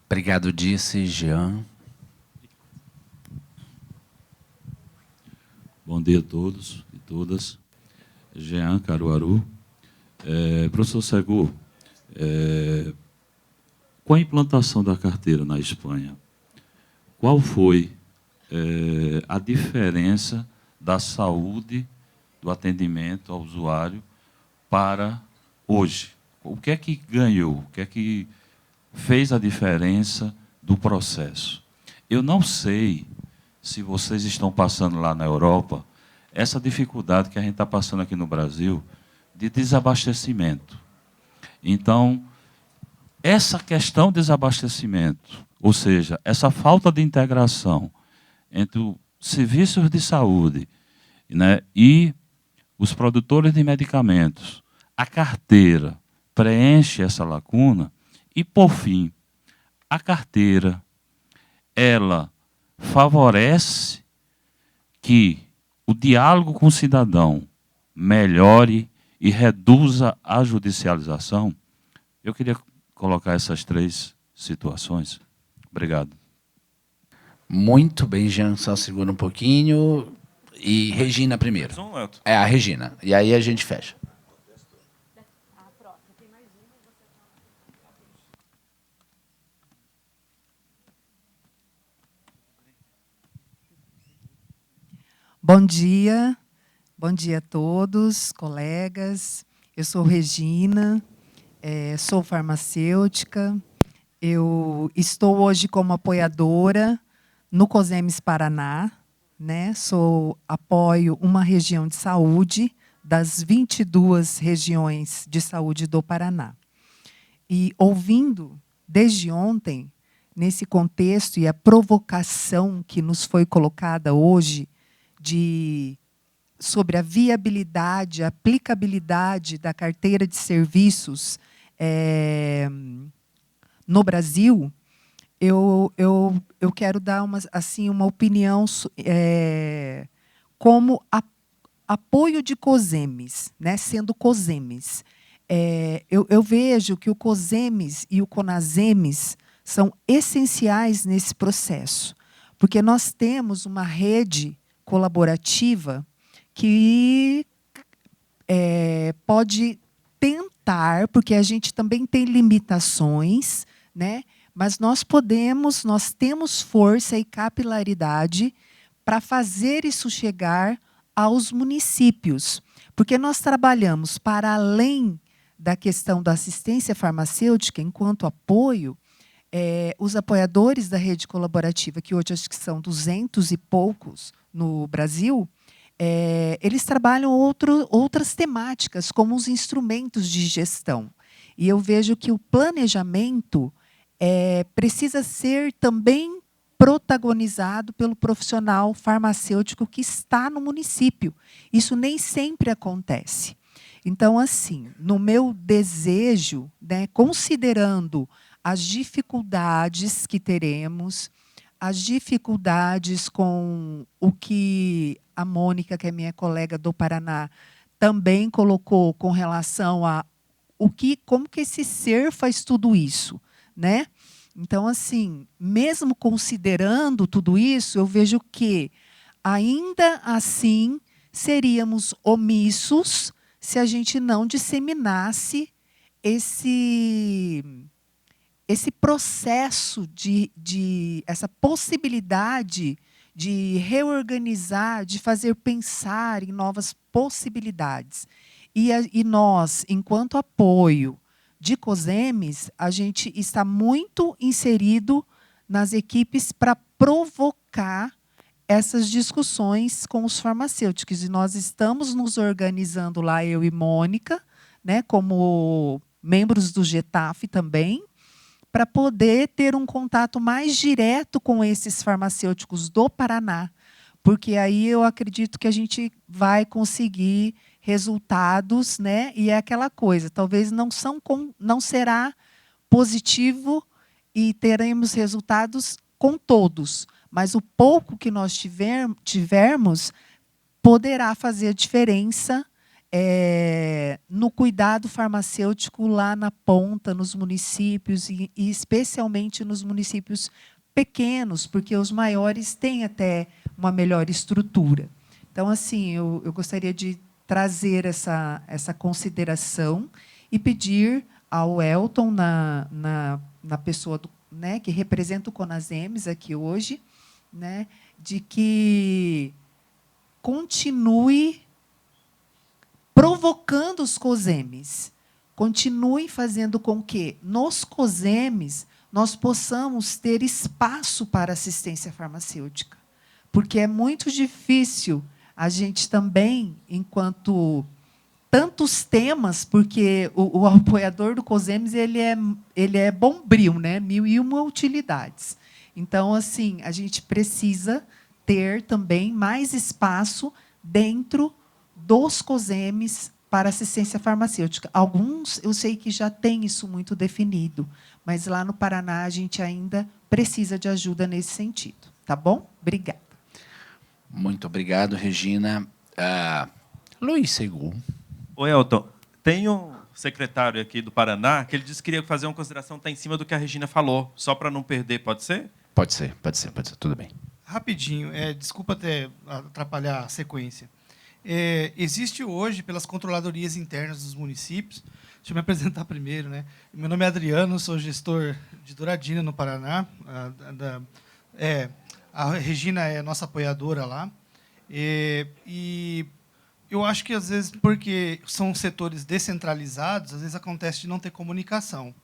Obrigado, Disse. Jean. Bom dia a todos e todas. Jean, Caruaru. Professor Segu, com a implantação da carteira na Espanha, qual foi a diferença da saúde, do atendimento ao usuário para hoje? O que é que ganhou? O que é que fez a diferença do processo? Eu não sei se vocês estão passando lá na Europa essa dificuldade que a gente está passando aqui no Brasil de desabastecimento. Então, essa questão de desabastecimento, ou seja, essa falta de integração entre os serviços de saúde, né, e os produtores de medicamentos, a carteira preenche essa lacuna e, por fim, a carteira, ela favorece que o diálogo com o cidadão melhore e reduza a judicialização. Eu queria colocar essas três situações. Obrigado. Muito bem, Jean. Só segura um pouquinho. E Regina primeiro. A Regina. E aí a gente fecha. Bom dia a todos, colegas. Eu sou Regina, sou farmacêutica. Eu estou hoje como apoiadora no COSEMES Paraná, né? Apoio uma região de saúde das 22 regiões de saúde do Paraná. E ouvindo desde ontem, nesse contexto e a provocação que nos foi colocada hoje, sobre a viabilidade, a aplicabilidade da carteira de serviços no Brasil, eu quero dar uma opinião como apoio de COSEMES, né, sendo COSEMES. Eu vejo que o COSEMES e o CONASEMES são essenciais nesse processo, porque nós temos uma rede colaborativa que pode tentar, porque a gente também tem limitações, né? Mas nós temos força e capilaridade para fazer isso chegar aos municípios, porque nós trabalhamos para além da questão da assistência farmacêutica, enquanto apoio, os apoiadores da rede colaborativa, que hoje acho que são 200 e poucos no Brasil, eles trabalham outras temáticas, como os instrumentos de gestão. E eu vejo que o planejamento precisa ser também protagonizado pelo profissional farmacêutico que está no município. Isso nem sempre acontece. Então, assim, no meu desejo, né, considerando as dificuldades que teremos, as dificuldades com o que a Mônica, que é minha colega do Paraná, também colocou com relação a como que esse ser faz tudo isso, né? Então, assim, mesmo considerando tudo isso, eu vejo que, ainda assim, seríamos omissos se a gente não disseminasse esse processo essa possibilidade de reorganizar, de fazer pensar em novas possibilidades. E nós, enquanto apoio de COSEMES, a gente está muito inserido nas equipes para provocar essas discussões com os farmacêuticos. E nós estamos nos organizando lá, eu e Mônica, né, como membros do GETAF também, para poder ter um contato mais direto com esses farmacêuticos do Paraná, porque aí eu acredito que a gente vai conseguir resultados, né? E é aquela coisa, talvez não será positivo e teremos resultados com todos, mas o pouco que nós tivermos poderá fazer a diferença no cuidado farmacêutico lá na ponta, nos municípios, e especialmente nos municípios pequenos, porque os maiores têm até uma melhor estrutura. Então, assim, eu gostaria de trazer essa consideração e pedir ao Elton, na pessoa né, que representa o CONASEMES aqui hoje, né, de que continue provocando os COSEMES, continue fazendo com que, nos COSEMES, nós possamos ter espaço para assistência farmacêutica, porque é muito difícil a gente também, enquanto tantos temas, porque o apoiador do COSEMES ele é bombril, né? 1001 utilidades. Então, assim, a gente precisa ter também mais espaço dentro dos COSEMES para assistência farmacêutica. Alguns, eu sei que já tem isso muito definido, mas lá no Paraná a gente ainda precisa de ajuda nesse sentido. Tá bom? Obrigada. Muito obrigado, Regina. Luiz Segu. Oi, Elton. Tem um secretário aqui do Paraná que ele disse que queria fazer uma consideração, está em cima do que a Regina falou, só para não perder, pode ser? Pode ser, tudo bem. Rapidinho, desculpa até atrapalhar a sequência. Existe hoje, pelas controladorias internas dos municípios, deixa eu me apresentar primeiro, né? Meu nome é Adriano, sou gestor de Douradina, no Paraná. A Regina é nossa apoiadora lá. E eu acho que, às vezes, porque são setores descentralizados, às vezes acontece de não ter comunicação.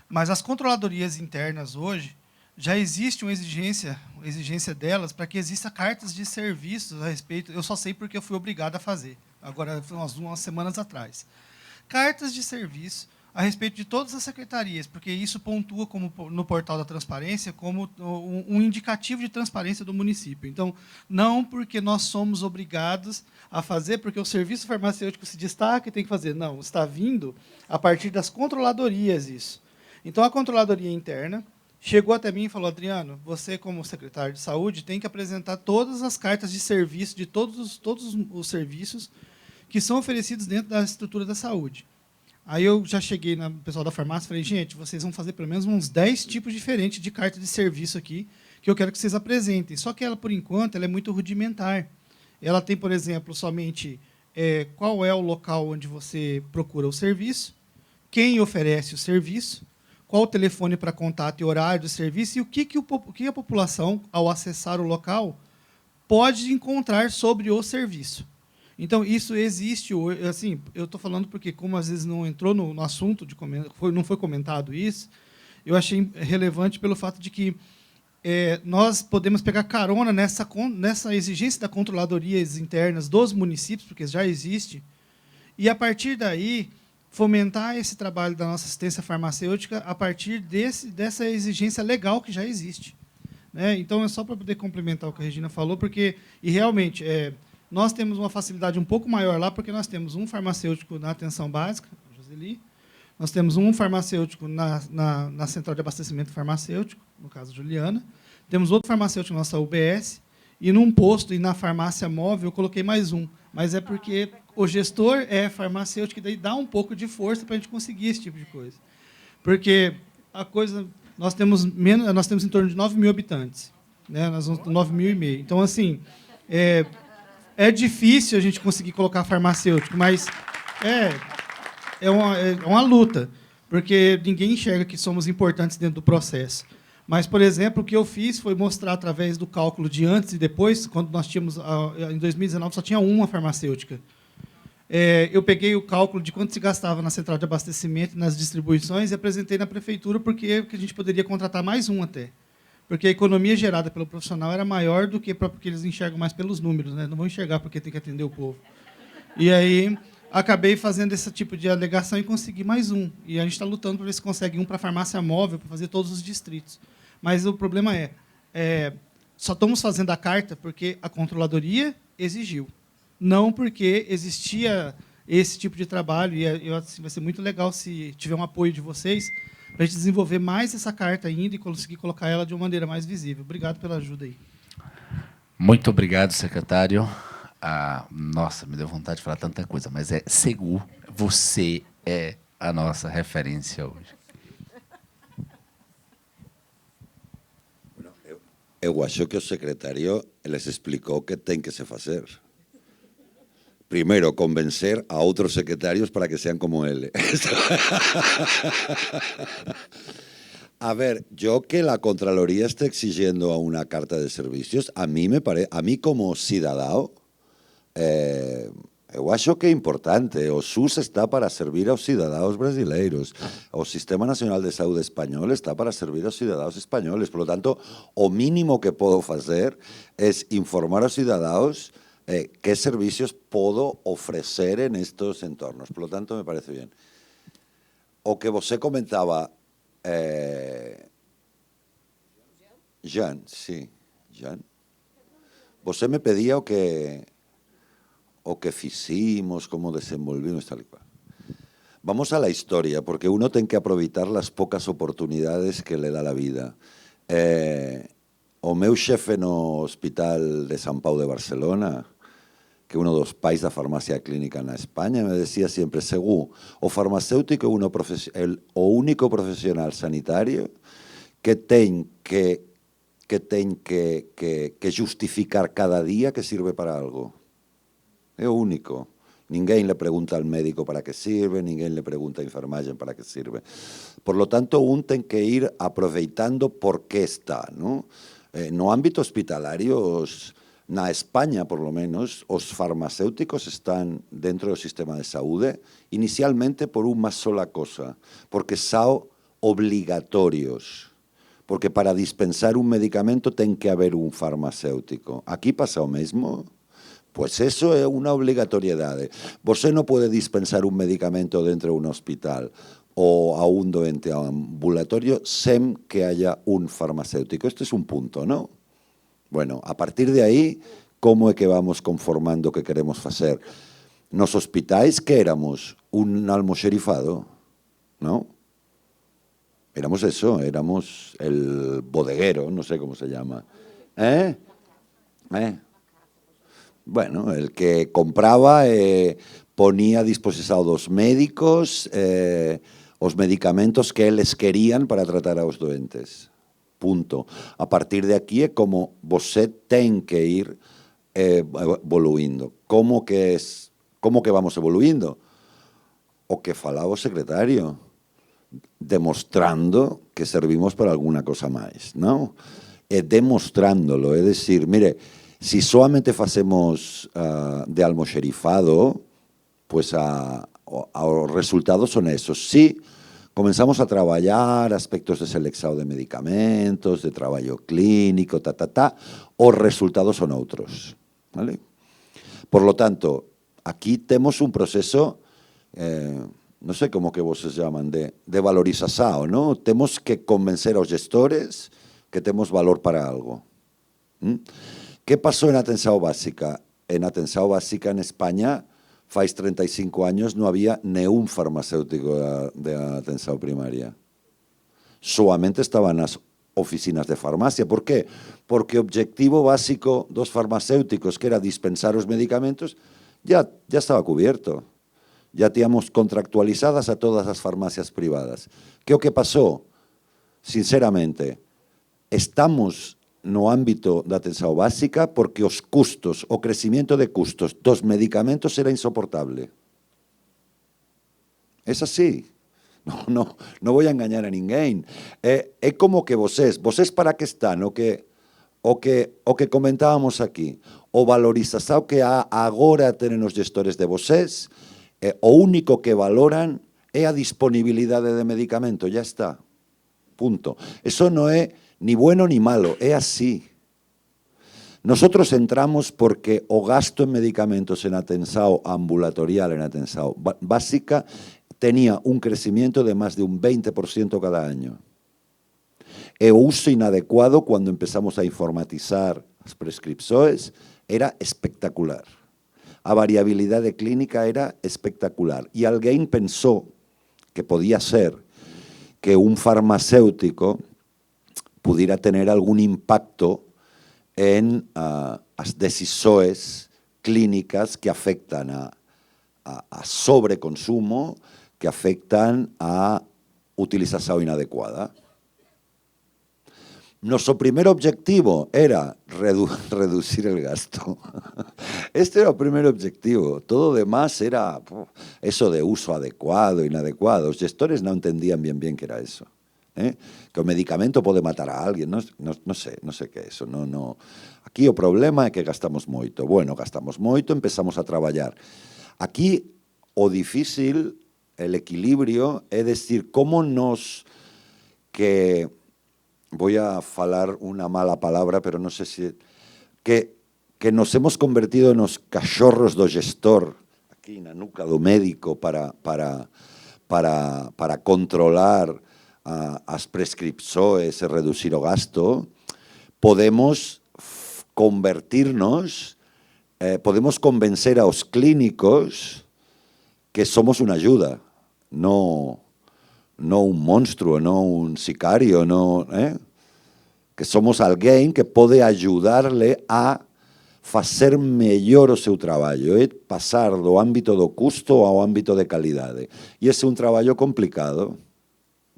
Mas as controladorias internas hoje, já existe uma exigência delas para que exista cartas de serviços a respeito. Eu só sei porque eu fui obrigado a fazer, agora, umas semanas atrás. Cartas de serviço a respeito de todas as secretarias, porque isso pontua como, no portal da transparência como um indicativo de transparência do município. Então, não porque nós somos obrigados a fazer, porque o serviço farmacêutico se destaca e tem que fazer. Não, está vindo a partir das controladorias isso. Então, a controladoria interna chegou até mim e falou: Adriano, você, como secretário de saúde, tem que apresentar todas as cartas de serviço de todos os serviços que são oferecidos dentro da estrutura da saúde. Aí eu já cheguei no pessoal da farmácia e falei: gente, vocês vão fazer pelo menos uns 10 tipos diferentes de carta de serviço aqui, que eu quero que vocês apresentem. Só que ela, por enquanto, ela é muito rudimentar. Ela tem, por exemplo, somente qual é o local onde você procura o serviço, quem oferece o serviço, qual o telefone para contato e horário do serviço, e o que a população, ao acessar o local, pode encontrar sobre o serviço. Então, isso existe hoje. Assim, eu estou falando porque, como às vezes não entrou no assunto, não foi comentado isso, eu achei relevante pelo fato de que nós podemos pegar carona nessa exigência da controladorias internas dos municípios, porque já existe, e, a partir daí, fomentar esse trabalho da nossa assistência farmacêutica a partir dessa exigência legal que já existe. Né? Então, é só para poder complementar o que a Regina falou, porque, e realmente, nós temos uma facilidade um pouco maior lá, porque nós temos um farmacêutico na atenção básica, Joseli, nós temos um farmacêutico na central de abastecimento farmacêutico, no caso, Juliana, temos outro farmacêutico na nossa UBS, e num posto e na farmácia móvel eu coloquei mais um, mas é porque o gestor é farmacêutico e daí dá um pouco de força para a gente conseguir esse tipo de coisa. Porque nós temos em torno de 9 mil habitantes, né? Nós vamos 9.500. Então, assim, é difícil a gente conseguir colocar farmacêutico, mas é uma luta, porque ninguém enxerga que somos importantes dentro do processo. Mas, por exemplo, o que eu fiz foi mostrar, através do cálculo de antes e depois, quando nós tínhamos, em 2019, só tinha uma farmacêutica. Eu peguei o cálculo de quanto se gastava na central de abastecimento e nas distribuições e apresentei na prefeitura, porque a gente poderia contratar mais um até. Porque a economia gerada pelo profissional era maior do que porque eles enxergam mais pelos números, né? Não vão enxergar porque tem que atender o povo. E aí acabei fazendo esse tipo de alegação e consegui mais um. E a gente está lutando para ver se consegue um para a farmácia móvel, para fazer todos os distritos. Mas o problema só estamos fazendo a carta porque a controladoria exigiu. Não porque existia esse tipo de trabalho. E assim, vai ser muito legal se tiver um apoio de vocês, para a gente desenvolver mais essa carta ainda e conseguir colocar ela de uma maneira mais visível. Obrigado pela ajuda aí. Muito obrigado, secretário. Nossa, me deu vontade de falar tanta coisa, mas Segu, você é a nossa referência hoje. Eu acho que o secretário les explicou o que tem que se fazer. Primeiro, convencer a outros secretarios para que sean como él. A ver, yo que la Contraloría esté exigiendo una carta de servicios, a mí como cidadão, eu acho que é importante. O SUS está para servir aos cidadãos brasileiros. O Sistema Nacional de Saúde Espanhol está para servir aos cidadãos espanhóis. Por lo tanto, o mínimo que podo fazer é informar aos cidadãos qué servicios puedo ofrecer en estos entornos. Por lo tanto, me parece bien. O que você comentaba, Jan, sí, Jan. Você me pedía o que fizimos, cómo desenvolvimos, tal y cual. Vamos a la historia, porque uno tiene que aprovechar las pocas oportunidades que le da la vida. O meu chefe no Hospital de São Pau de Barcelona, que é uno dos pais da farmacia clínica na España, me decía siempre: Segu, o farmacéutico é o único profesional sanitario que ten que justificar cada día que sirve para algo. É o único. Ninguém le pregunta al médico para qué sirve, ninguém le pregunta a enfermagem para qué sirve. Por lo tanto, ten que ir aproveitando por qué está, ¿no? No ámbito hospitalario, na España, por lo menos, os farmacéuticos están dentro do sistema de saúde inicialmente por unha sola cosa, porque son obligatorios. Porque para dispensar un medicamento ten que haber un farmacéutico. Aquí pasa o mesmo. Pues eso é unha obligatoriedade. Você non pode dispensar un medicamento dentro de un hospital o a un doente ambulatorio sem que haya un farmacéutico. Este es un punto, ¿no? Bueno, a partir de aí, como é que vamos conformando o que queremos facer? Nos hospitais que éramos un almoxerifado, ¿no? Éramos eso, éramos el bodeguero, no sé cómo se llama. Bueno, el que compraba, ponía a disposición dos médicos os medicamentos que eles querían para tratar aos doentes. Punto. A partir de aquí é como você ten que ir evoluindo. Como que vamos evoluindo? O que falaba o secretario, demostrando que servimos para alguna cosa máis, non? E demostrándolo, é decir, mire, si solamente facemos de almoxerifado, pues os resultados son esos. Si comenzamos a traballar aspectos de selección de medicamentos, de traballo clínico, os resultados son outros. ¿Vale? Por lo tanto, aquí temos un proceso, non sei como que vocês llaman, de valorización, ¿no? Temos que convencer aos gestores que temos valor para algo. ¿Qué pasó en atención básica? En atención básica en España, faz 35 años, no había ni un farmacéutico de atención primaria. Solamente estaban las oficinas de farmacia. ¿Por qué? Porque o objetivo básico dos farmacéuticos, que era dispensar os medicamentos, ya estaba cubierto. Ya teníamos contractualizadas a todas as farmacias privadas. ¿Qué o que pasó? Sinceramente, estamos no ámbito da atención básica porque os custos, o crecimiento de custos dos medicamentos era insoportable. Es así. No voy a engañar a ninguén. É como que vocês para que están, o que comentábamos aquí, o valorización que agora tenen os gestores de vocês, o único que valoran é a disponibilidade de medicamento, ya está. Punto. Eso no é ni bueno ni malo, é así. Nosotros entramos porque o gasto en medicamentos en atención ambulatorial, en atención básica, tenía un crecimiento de más de un 20% cada año. E o uso inadecuado, cuando empezamos a informatizar as prescripciones, era espectacular. A variabilidade clínica era espectacular. E alguén pensó que podía ser que un farmacéutico pudiera tener algún impacto en as decisiones clínicas que afectan a sobreconsumo, que afectan a utilización inadecuada. Nuestro primer objetivo era reducir el gasto. Este era el primer objetivo. Todo demás era eso de uso adecuado, inadecuado. Los gestores no entendían bien qué era eso. Que o medicamento pode matar a alguén, non sei que é eso. Aquí o problema é que gastamos moito. Bueno, gastamos moito, empezamos a traballar. Aquí o difícil, el equilibrio, é decir, como nos que voy a falar una mala palabra, pero no sé si que nos hemos convertido en os cachorros do gestor, aquí na nuca do médico para controlar as prescripciones e reducir o gasto, podemos convertirnos, podemos convencer aos clínicos que somos una ayuda, no un monstruo, no un sicario, que somos alguén que pode ayudarle a facer mellor o seu traballo, pasar do ámbito do custo ao ámbito de calidade. E ese é un traballo complicado.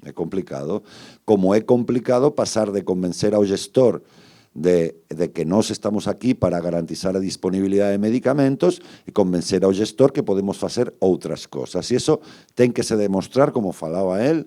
É complicado, como é complicado pasar de convencer ao gestor de que nós estamos aquí para garantizar a disponibilidade de medicamentos e convencer ao gestor que podemos facer outras cosas. E iso ten que se demostrar, como falaba él,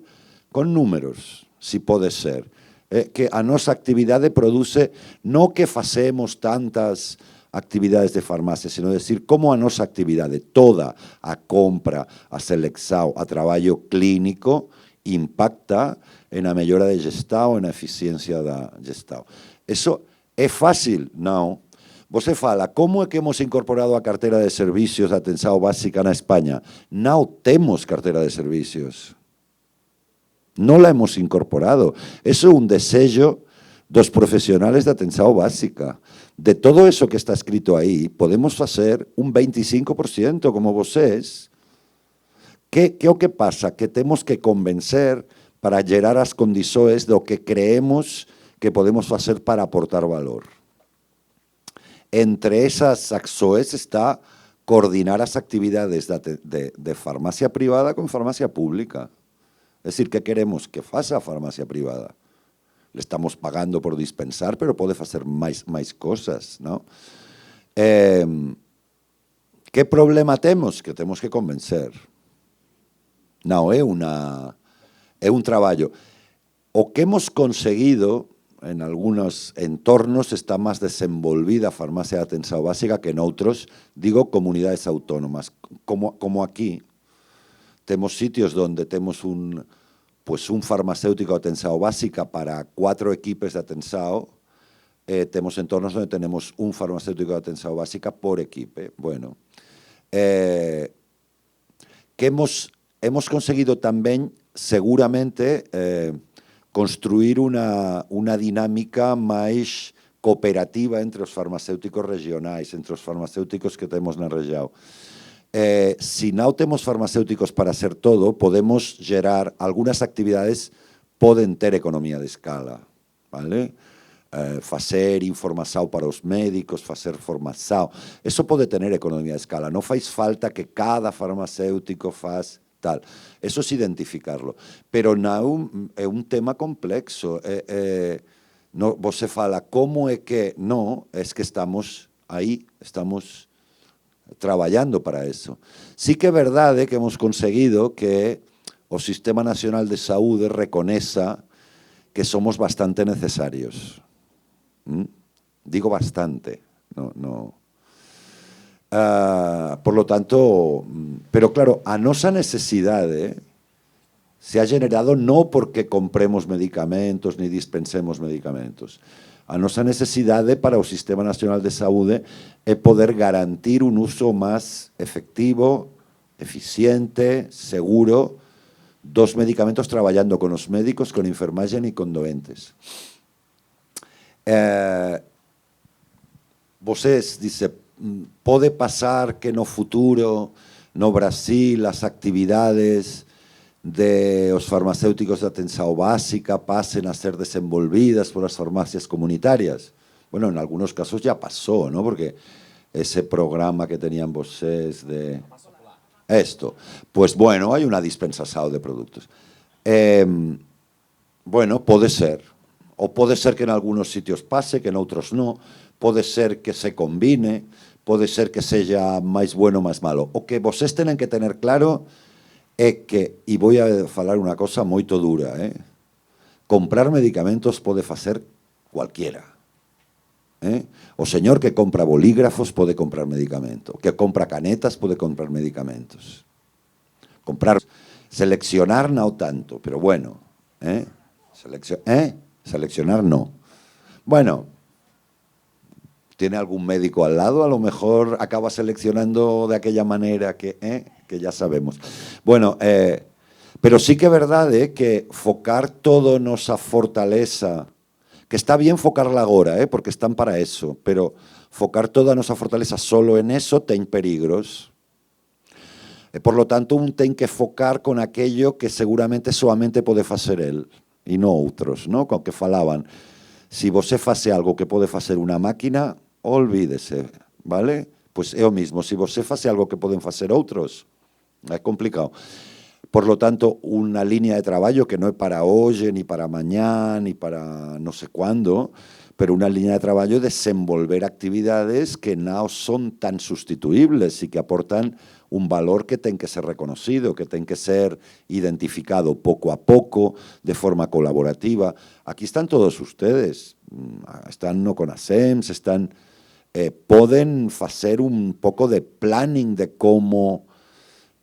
con números, si pode ser. Que a nosa actividade produce, non que facemos tantas actividades de farmacia, sino decir como a nosa actividade, toda a compra, a selección, a traballo clínico, impacta en a mellora de gestão, en a eficiencia da gestão. Eso é fácil? Non. Você fala, como é que hemos incorporado a cartera de servicios de atención básica na España? Non temos cartera de servicios. Non la hemos incorporado. Eso é un desejo dos profesionales de atención básica. De todo eso que está escrito aí, podemos facer un 25%, como vocês. ¿Qué o que pasa? Que temos que convencer para gerar as condições do que creemos que podemos fazer para aportar valor. Entre esas ações está coordinar as actividades de farmácia privada con farmácia pública. Es decir, ¿qué queremos que faça a farmácia privada? Le estamos pagando por dispensar, pero pode facer máis cosas, ¿no? Que problema temos? Que temos que convencer. Non é un traballo. O que hemos conseguido en algunos entornos está máis desenvolvida a farmacia de atención básica que en outros, digo, comunidades autónomas. Como aquí, temos sitios donde temos un farmacéutico de atención básica para 4 equipos de atención, temos entornos donde tenemos un farmacéutico de atención básica por equipe. Bueno, que hemos conseguido tamén, seguramente, construir una dinámica máis cooperativa entre os farmacéuticos regionais, entre os farmacéuticos que temos na região. Si non temos farmacéuticos para hacer todo, podemos gerar algunas actividades, poden ter economía de escala, vale? Facer informação para os médicos, facer formação, eso pode tener economía de escala, non faz falta que cada farmacéutico faz tal, eso es identificarlo, pero non é un tema complexo, você fala como é que, non, é que estamos aí, estamos traballando para eso. Sí que é verdade que hemos conseguido que o Sistema Nacional de Saúde reconeza que somos bastante necesarios. Digo bastante, no. Por lo tanto, pero claro, a nosa necesidade se ha generado non porque compremos medicamentos ni dispensemos medicamentos. A nosa necesidade para o Sistema Nacional de Saúde é poder garantir un uso máis efectivo, eficiente, seguro dos medicamentos traballando con os médicos, con enfermagem e con doentes. Vocês, dice, pode pasar que no futuro, no Brasil, as actividades dos farmacéuticos de atención básica pasen a ser desenvolvidas por las farmacias comunitarias. Bueno, en algunos casos ya pasó, ¿no? Porque ese programa que tenían vocês de esto, pues bueno, hay una dispensación de productos. Bueno, puede ser. O puede ser que en algunos sitios pase, que en otros no. Puede ser que se combine, puede ser que sea más bueno o más malo. O que vocês tienen que tener claro é que, e vou a falar unha cosa moito dura, comprar medicamentos pode facer cualquiera. O señor que compra bolígrafos pode comprar medicamento, o que compra canetas pode comprar medicamentos. Seleccionar non tanto, pero bueno, seleccionar no. Bueno, tiene algún médico al lado, a lo mejor acaba seleccionando de aquella manera que ya sabemos. Bueno, pero sí que é verdade que focar todo nosa fortaleza, que está bien focarla agora, porque están para eso, pero focar toda nosa fortaleza solo en eso ten perigros. Por lo tanto, un ten que focar con aquello que seguramente solamente pode facer el, e non outros, ¿no? Con que falaban, si você face algo que pode facer unha máquina, olvídese, vale? Pois é o mismo, se você face algo que poden facer outros, é complicado. Por lo tanto, unha línea de traballo que non é para hoxe, ni para mañá, ni para non sei cuándo, pero unha línea de traballo de desenvolver actividades que non son tan sustituibles e que aportan un valor que ten que ser reconocido, que ten que ser identificado pouco a pouco, de forma colaborativa. Aquí están todos ustedes, están no CONASEMS, están... poden facer un pouco de planning de como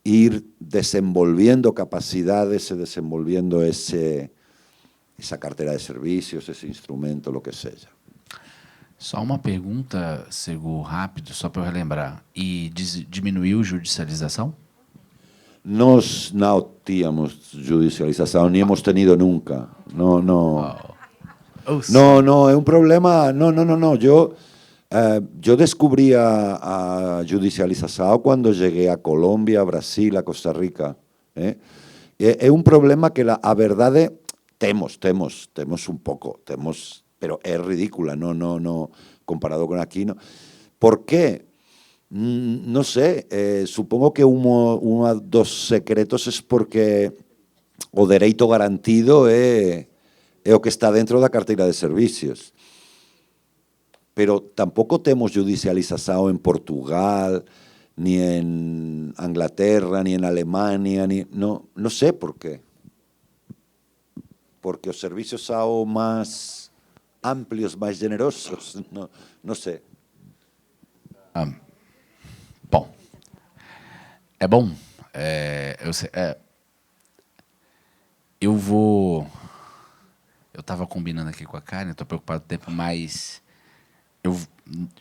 ir desenvolviendo capacidades e desenvolviendo esa cartera de servicios, ese instrumento, lo que seja. Só uma pergunta, Segu, rápido, só para eu relembrar. E diminuiu judicialização? Nós não tínhamos judicialização, nem hemos tenido nunca. Não, não. No, no, es un problema. No. Yo descubrí a judicialización cuando llegué a Colombia, a Brasil, a Costa Rica, É um problema que a verdade temos um pouco, pero é ridícula, no, comparado con aquí. No. ¿Por qué? No sé, supongo que uno dos secretos es porque o dereito garantido é o que está dentro da carteira de servicios. Pero tampouco temos judicialización en Portugal, ni en Inglaterra, ni en Alemania, no sé por qué. Porque os servicios son más amplios, más generosos, no sé. Bom, é bom. Eu estava combinando aqui com a Karen, estou preocupado com o tempo, mas eu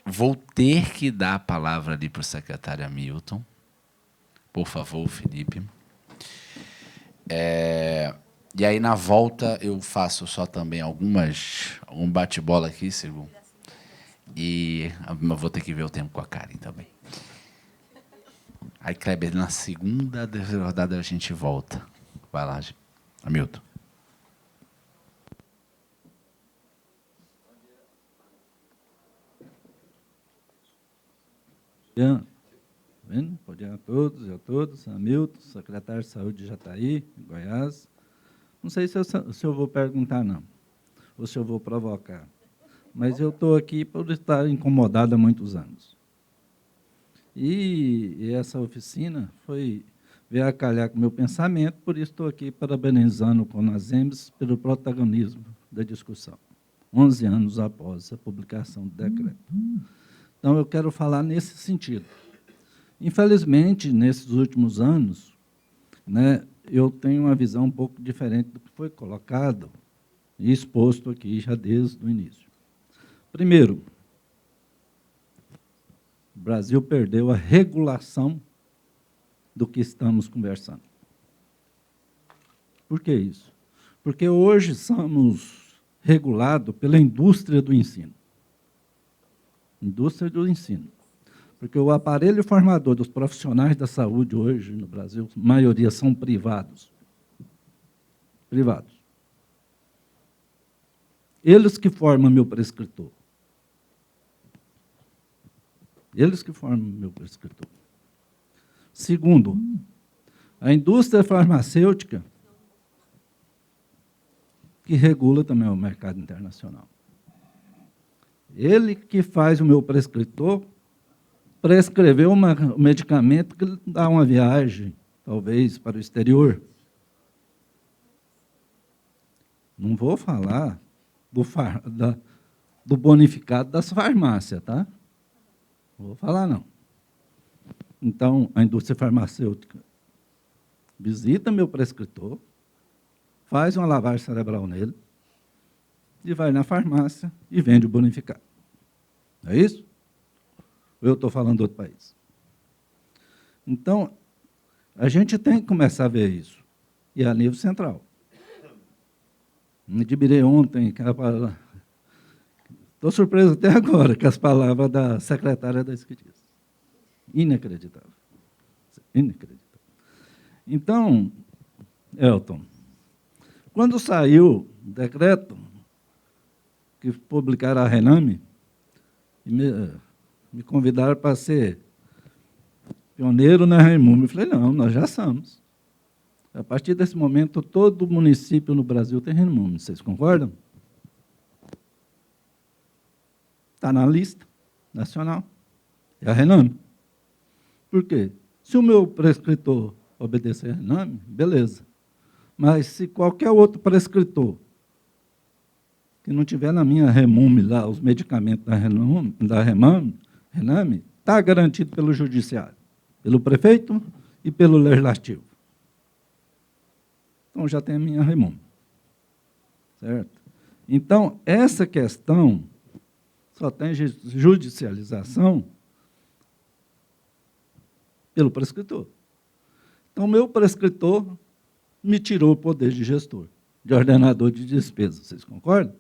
vou ter que dar a palavra ali para o secretário Hamilton. Por favor, Felipe. E aí, na volta, eu faço só também um bate-bola aqui, segundo. E eu vou ter que ver o tempo com a Karen também. Aí, Kleber, na segunda rodada a gente volta. Vai lá, Hamilton. Bom dia a todos e a todas. Hamilton, secretário de Saúde de Jataí, Goiás. Não sei se eu vou perguntar, não, ou se eu vou provocar. Mas eu estou aqui por estar incomodado há muitos anos. E essa oficina veio a calhar com o meu pensamento, por isso estou aqui parabenizando o CONASEMS pelo protagonismo da discussão, 11 anos após a publicação do decreto. Então, eu quero falar nesse sentido. Infelizmente, nesses últimos anos, eu tenho uma visão um pouco diferente do que foi colocado e exposto aqui já desde o início. Primeiro, o Brasil perdeu a regulação do que estamos conversando. Por que isso? Porque hoje somos regulados pela indústria do ensino. Indústria do ensino. Porque o aparelho formador dos profissionais da saúde hoje no Brasil, a maioria são privados. Privados. Eles que formam meu prescritor. Eles que formam meu prescritor. Segundo, a indústria farmacêutica, que regula também o mercado internacional. Ele que faz o meu prescritor prescrever um medicamento que dá uma viagem, talvez, para o exterior. Não vou falar do bonificado das farmácias, tá? Não vou falar, não. Então, a indústria farmacêutica visita meu prescritor, faz uma lavagem cerebral nele e vai na farmácia e vende o bonificado. É isso? Ou eu estou falando de outro país? Então, a gente tem que começar a ver isso. E a nível central. Me admirei ontem, estou surpreso até agora com as palavras da secretária da Esquerdista. Inacreditável. Inacreditável. Então, Elton, quando saiu o decreto que publicaram a Rename, me convidaram para ser pioneiro na Rename. Eu falei, não, nós já somos. A partir desse momento, todo município no Brasil tem Rename. Vocês concordam? Está na lista nacional. É a Rename. Por quê? Se o meu prescritor obedecer a Rename, beleza. Mas se qualquer outro prescritor que não tiver na minha Rename lá os medicamentos da Rename, está garantido pelo judiciário, pelo prefeito e pelo legislativo. Então, já tem a minha Rename. Certo? Então, essa questão só tem judicialização pelo prescritor. Então, meu prescritor me tirou o poder de gestor, de ordenador de despesas. Vocês concordam?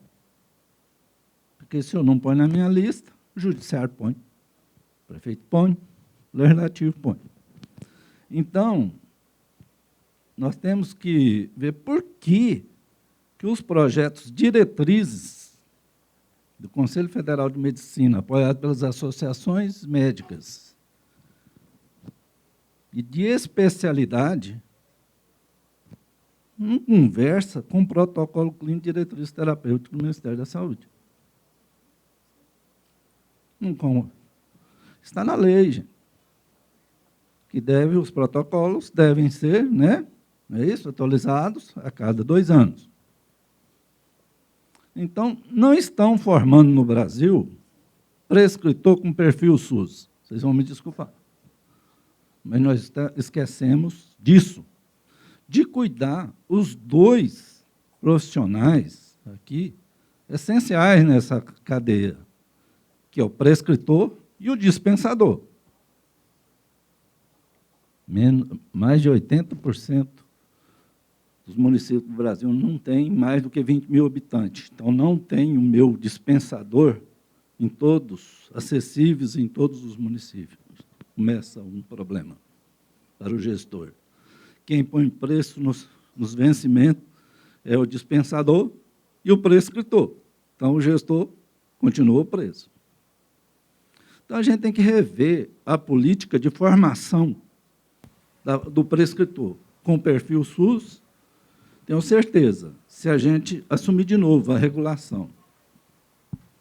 Porque se eu não põe na minha lista, o judiciário põe, o prefeito põe, o legislativo põe. Então, nós temos que ver por que os projetos diretrizes do Conselho Federal de Medicina, apoiados pelas associações médicas e de especialidade, não conversa com o protocolo clínico de diretriz terapêutica do Ministério da Saúde. Não, está na lei, gente, que os protocolos devem ser, né, não é isso, atualizados a cada 2 anos. Então, não estão formando no Brasil prescritor com perfil SUS. Vocês vão me desculpar. Mas nós esquecemos disso, de cuidar os 2 profissionais aqui, essenciais nessa cadeia, que é o prescritor e o dispensador. Mais de 80% dos municípios do Brasil não têm mais do que 20 mil habitantes. Então, não tem o meu dispensador em todos, acessíveis em todos os municípios. Começa um problema para o gestor. Quem põe preço nos vencimentos é o dispensador e o prescritor. Então, o gestor continua preso. Então, a gente tem que rever a política de formação do prescritor com perfil SUS. Tenho certeza, se a gente assumir de novo a regulação,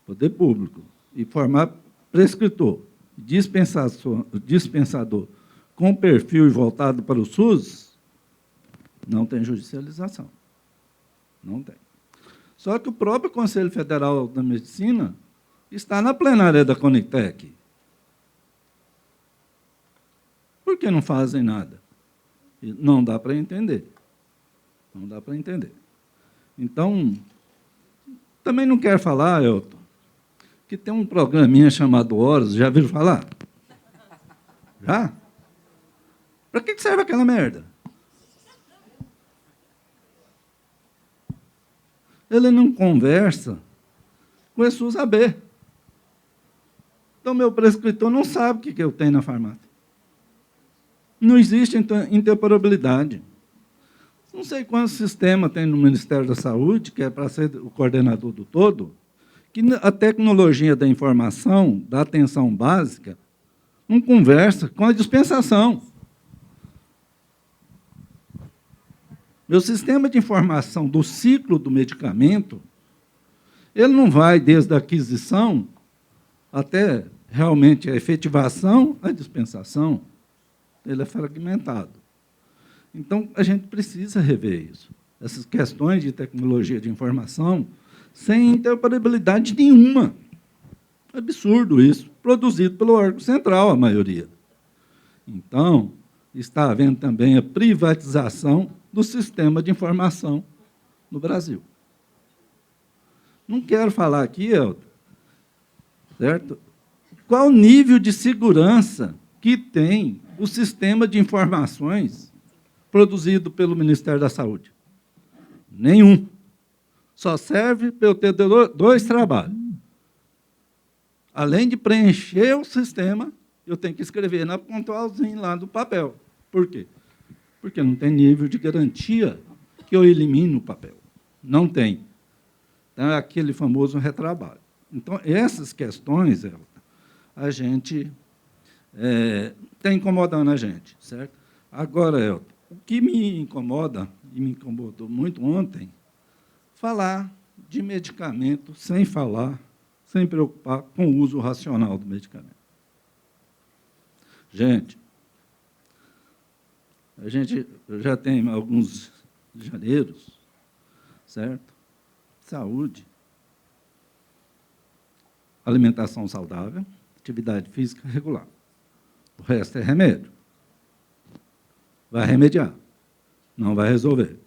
poder público, e formar prescritor, dispensador com perfil voltado para o SUS, não tem judicialização. Não tem. Só que o próprio Conselho Federal da Medicina está na plenária da Conitec. Por que não fazem nada? Não dá para entender. Não dá para entender. Então, também não quero falar, Elton, que tem um programinha chamado Horas, já viram falar? Já? Para que serve aquela merda? Ele não conversa com o SUS AB. Então, meu prescritor não sabe o que eu tenho na farmácia. Não existe interoperabilidade. Não sei quantos sistemas tem no Ministério da Saúde, que é para ser o coordenador do todo, que a tecnologia da informação, da atenção básica, não conversa com a dispensação. Meu sistema de informação do ciclo do medicamento, ele não vai desde a aquisição até realmente a efetivação, a dispensação. Ele é fragmentado. Então, a gente precisa rever isso. Essas questões de tecnologia de informação sem interoperabilidade nenhuma. Absurdo isso, produzido pelo órgão central, a maioria. Então, está havendo também a privatização do sistema de informação no Brasil. Não quero falar aqui, Elton, certo? Qual o nível de segurança que tem o sistema de informações produzido pelo Ministério da Saúde? Nenhum. Só serve para eu ter 2 trabalhos. Além de preencher o sistema, eu tenho que escrever na pontualzinha lá do papel. Por quê? Porque não tem nível de garantia que eu elimine o papel. Não tem. Então, é aquele famoso retrabalho. Então, essas questões, Elton, a gente está incomodando a gente, certo? Agora, Elton, o que me incomoda, e me incomodou muito ontem, falar de medicamento sem preocupar com o uso racional do medicamento. Gente, a gente já tem alguns janeiros, certo? Saúde, alimentação saudável, atividade física regular. O resto é remédio. Vai remediar, não vai resolver.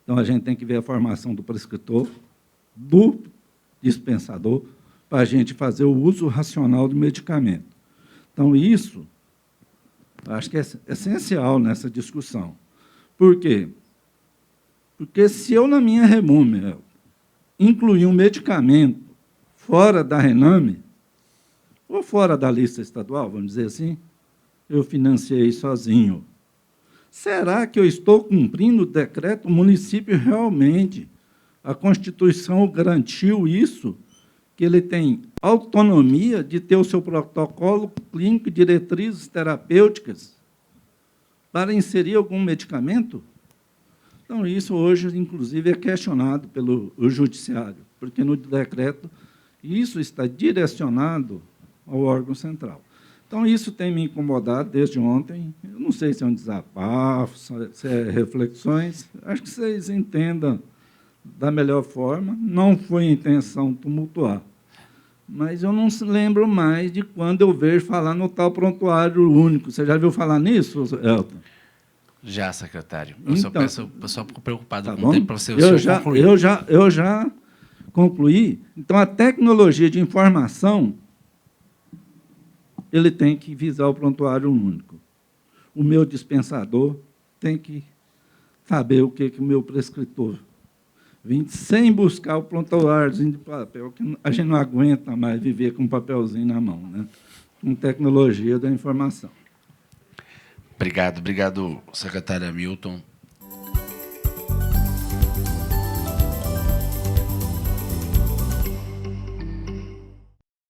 Então, a gente tem que ver a formação do prescritor, do dispensador, para a gente fazer o uso racional do medicamento. Então, isso, acho que é essencial nessa discussão. Por quê? Porque se eu, na minha REMUME, incluir um medicamento fora da RENAME, ou fora da lista estadual, vamos dizer assim, eu financiei sozinho. Será que eu estou cumprindo o decreto? O município realmente, a Constituição garantiu isso, que ele tem autonomia de ter o seu protocolo clínico e diretrizes terapêuticas para inserir algum medicamento? Então, isso hoje, inclusive, é questionado pelo judiciário, porque no decreto isso está direcionado ao órgão central. Então, isso tem me incomodado desde ontem. Eu não sei se é um desabafo, se é reflexões. Acho que vocês entendam da melhor forma. Não foi a intenção tumultuar. Mas eu não lembro mais de quando eu vejo falar no tal prontuário único. Você já viu falar nisso, Elton? Já, secretário. Então, Eu só fico preocupado tá com bom? o tempo para você concluir. Eu já concluí. Então, a tecnologia de informação, ele tem que visar o prontuário único. O meu dispensador tem que saber o que o meu prescritor vim sem buscar o prontuáriozinho de papel, que a gente não aguenta mais viver com um papelzinho na mão, né? Com tecnologia da informação. Obrigado, secretário Hamilton.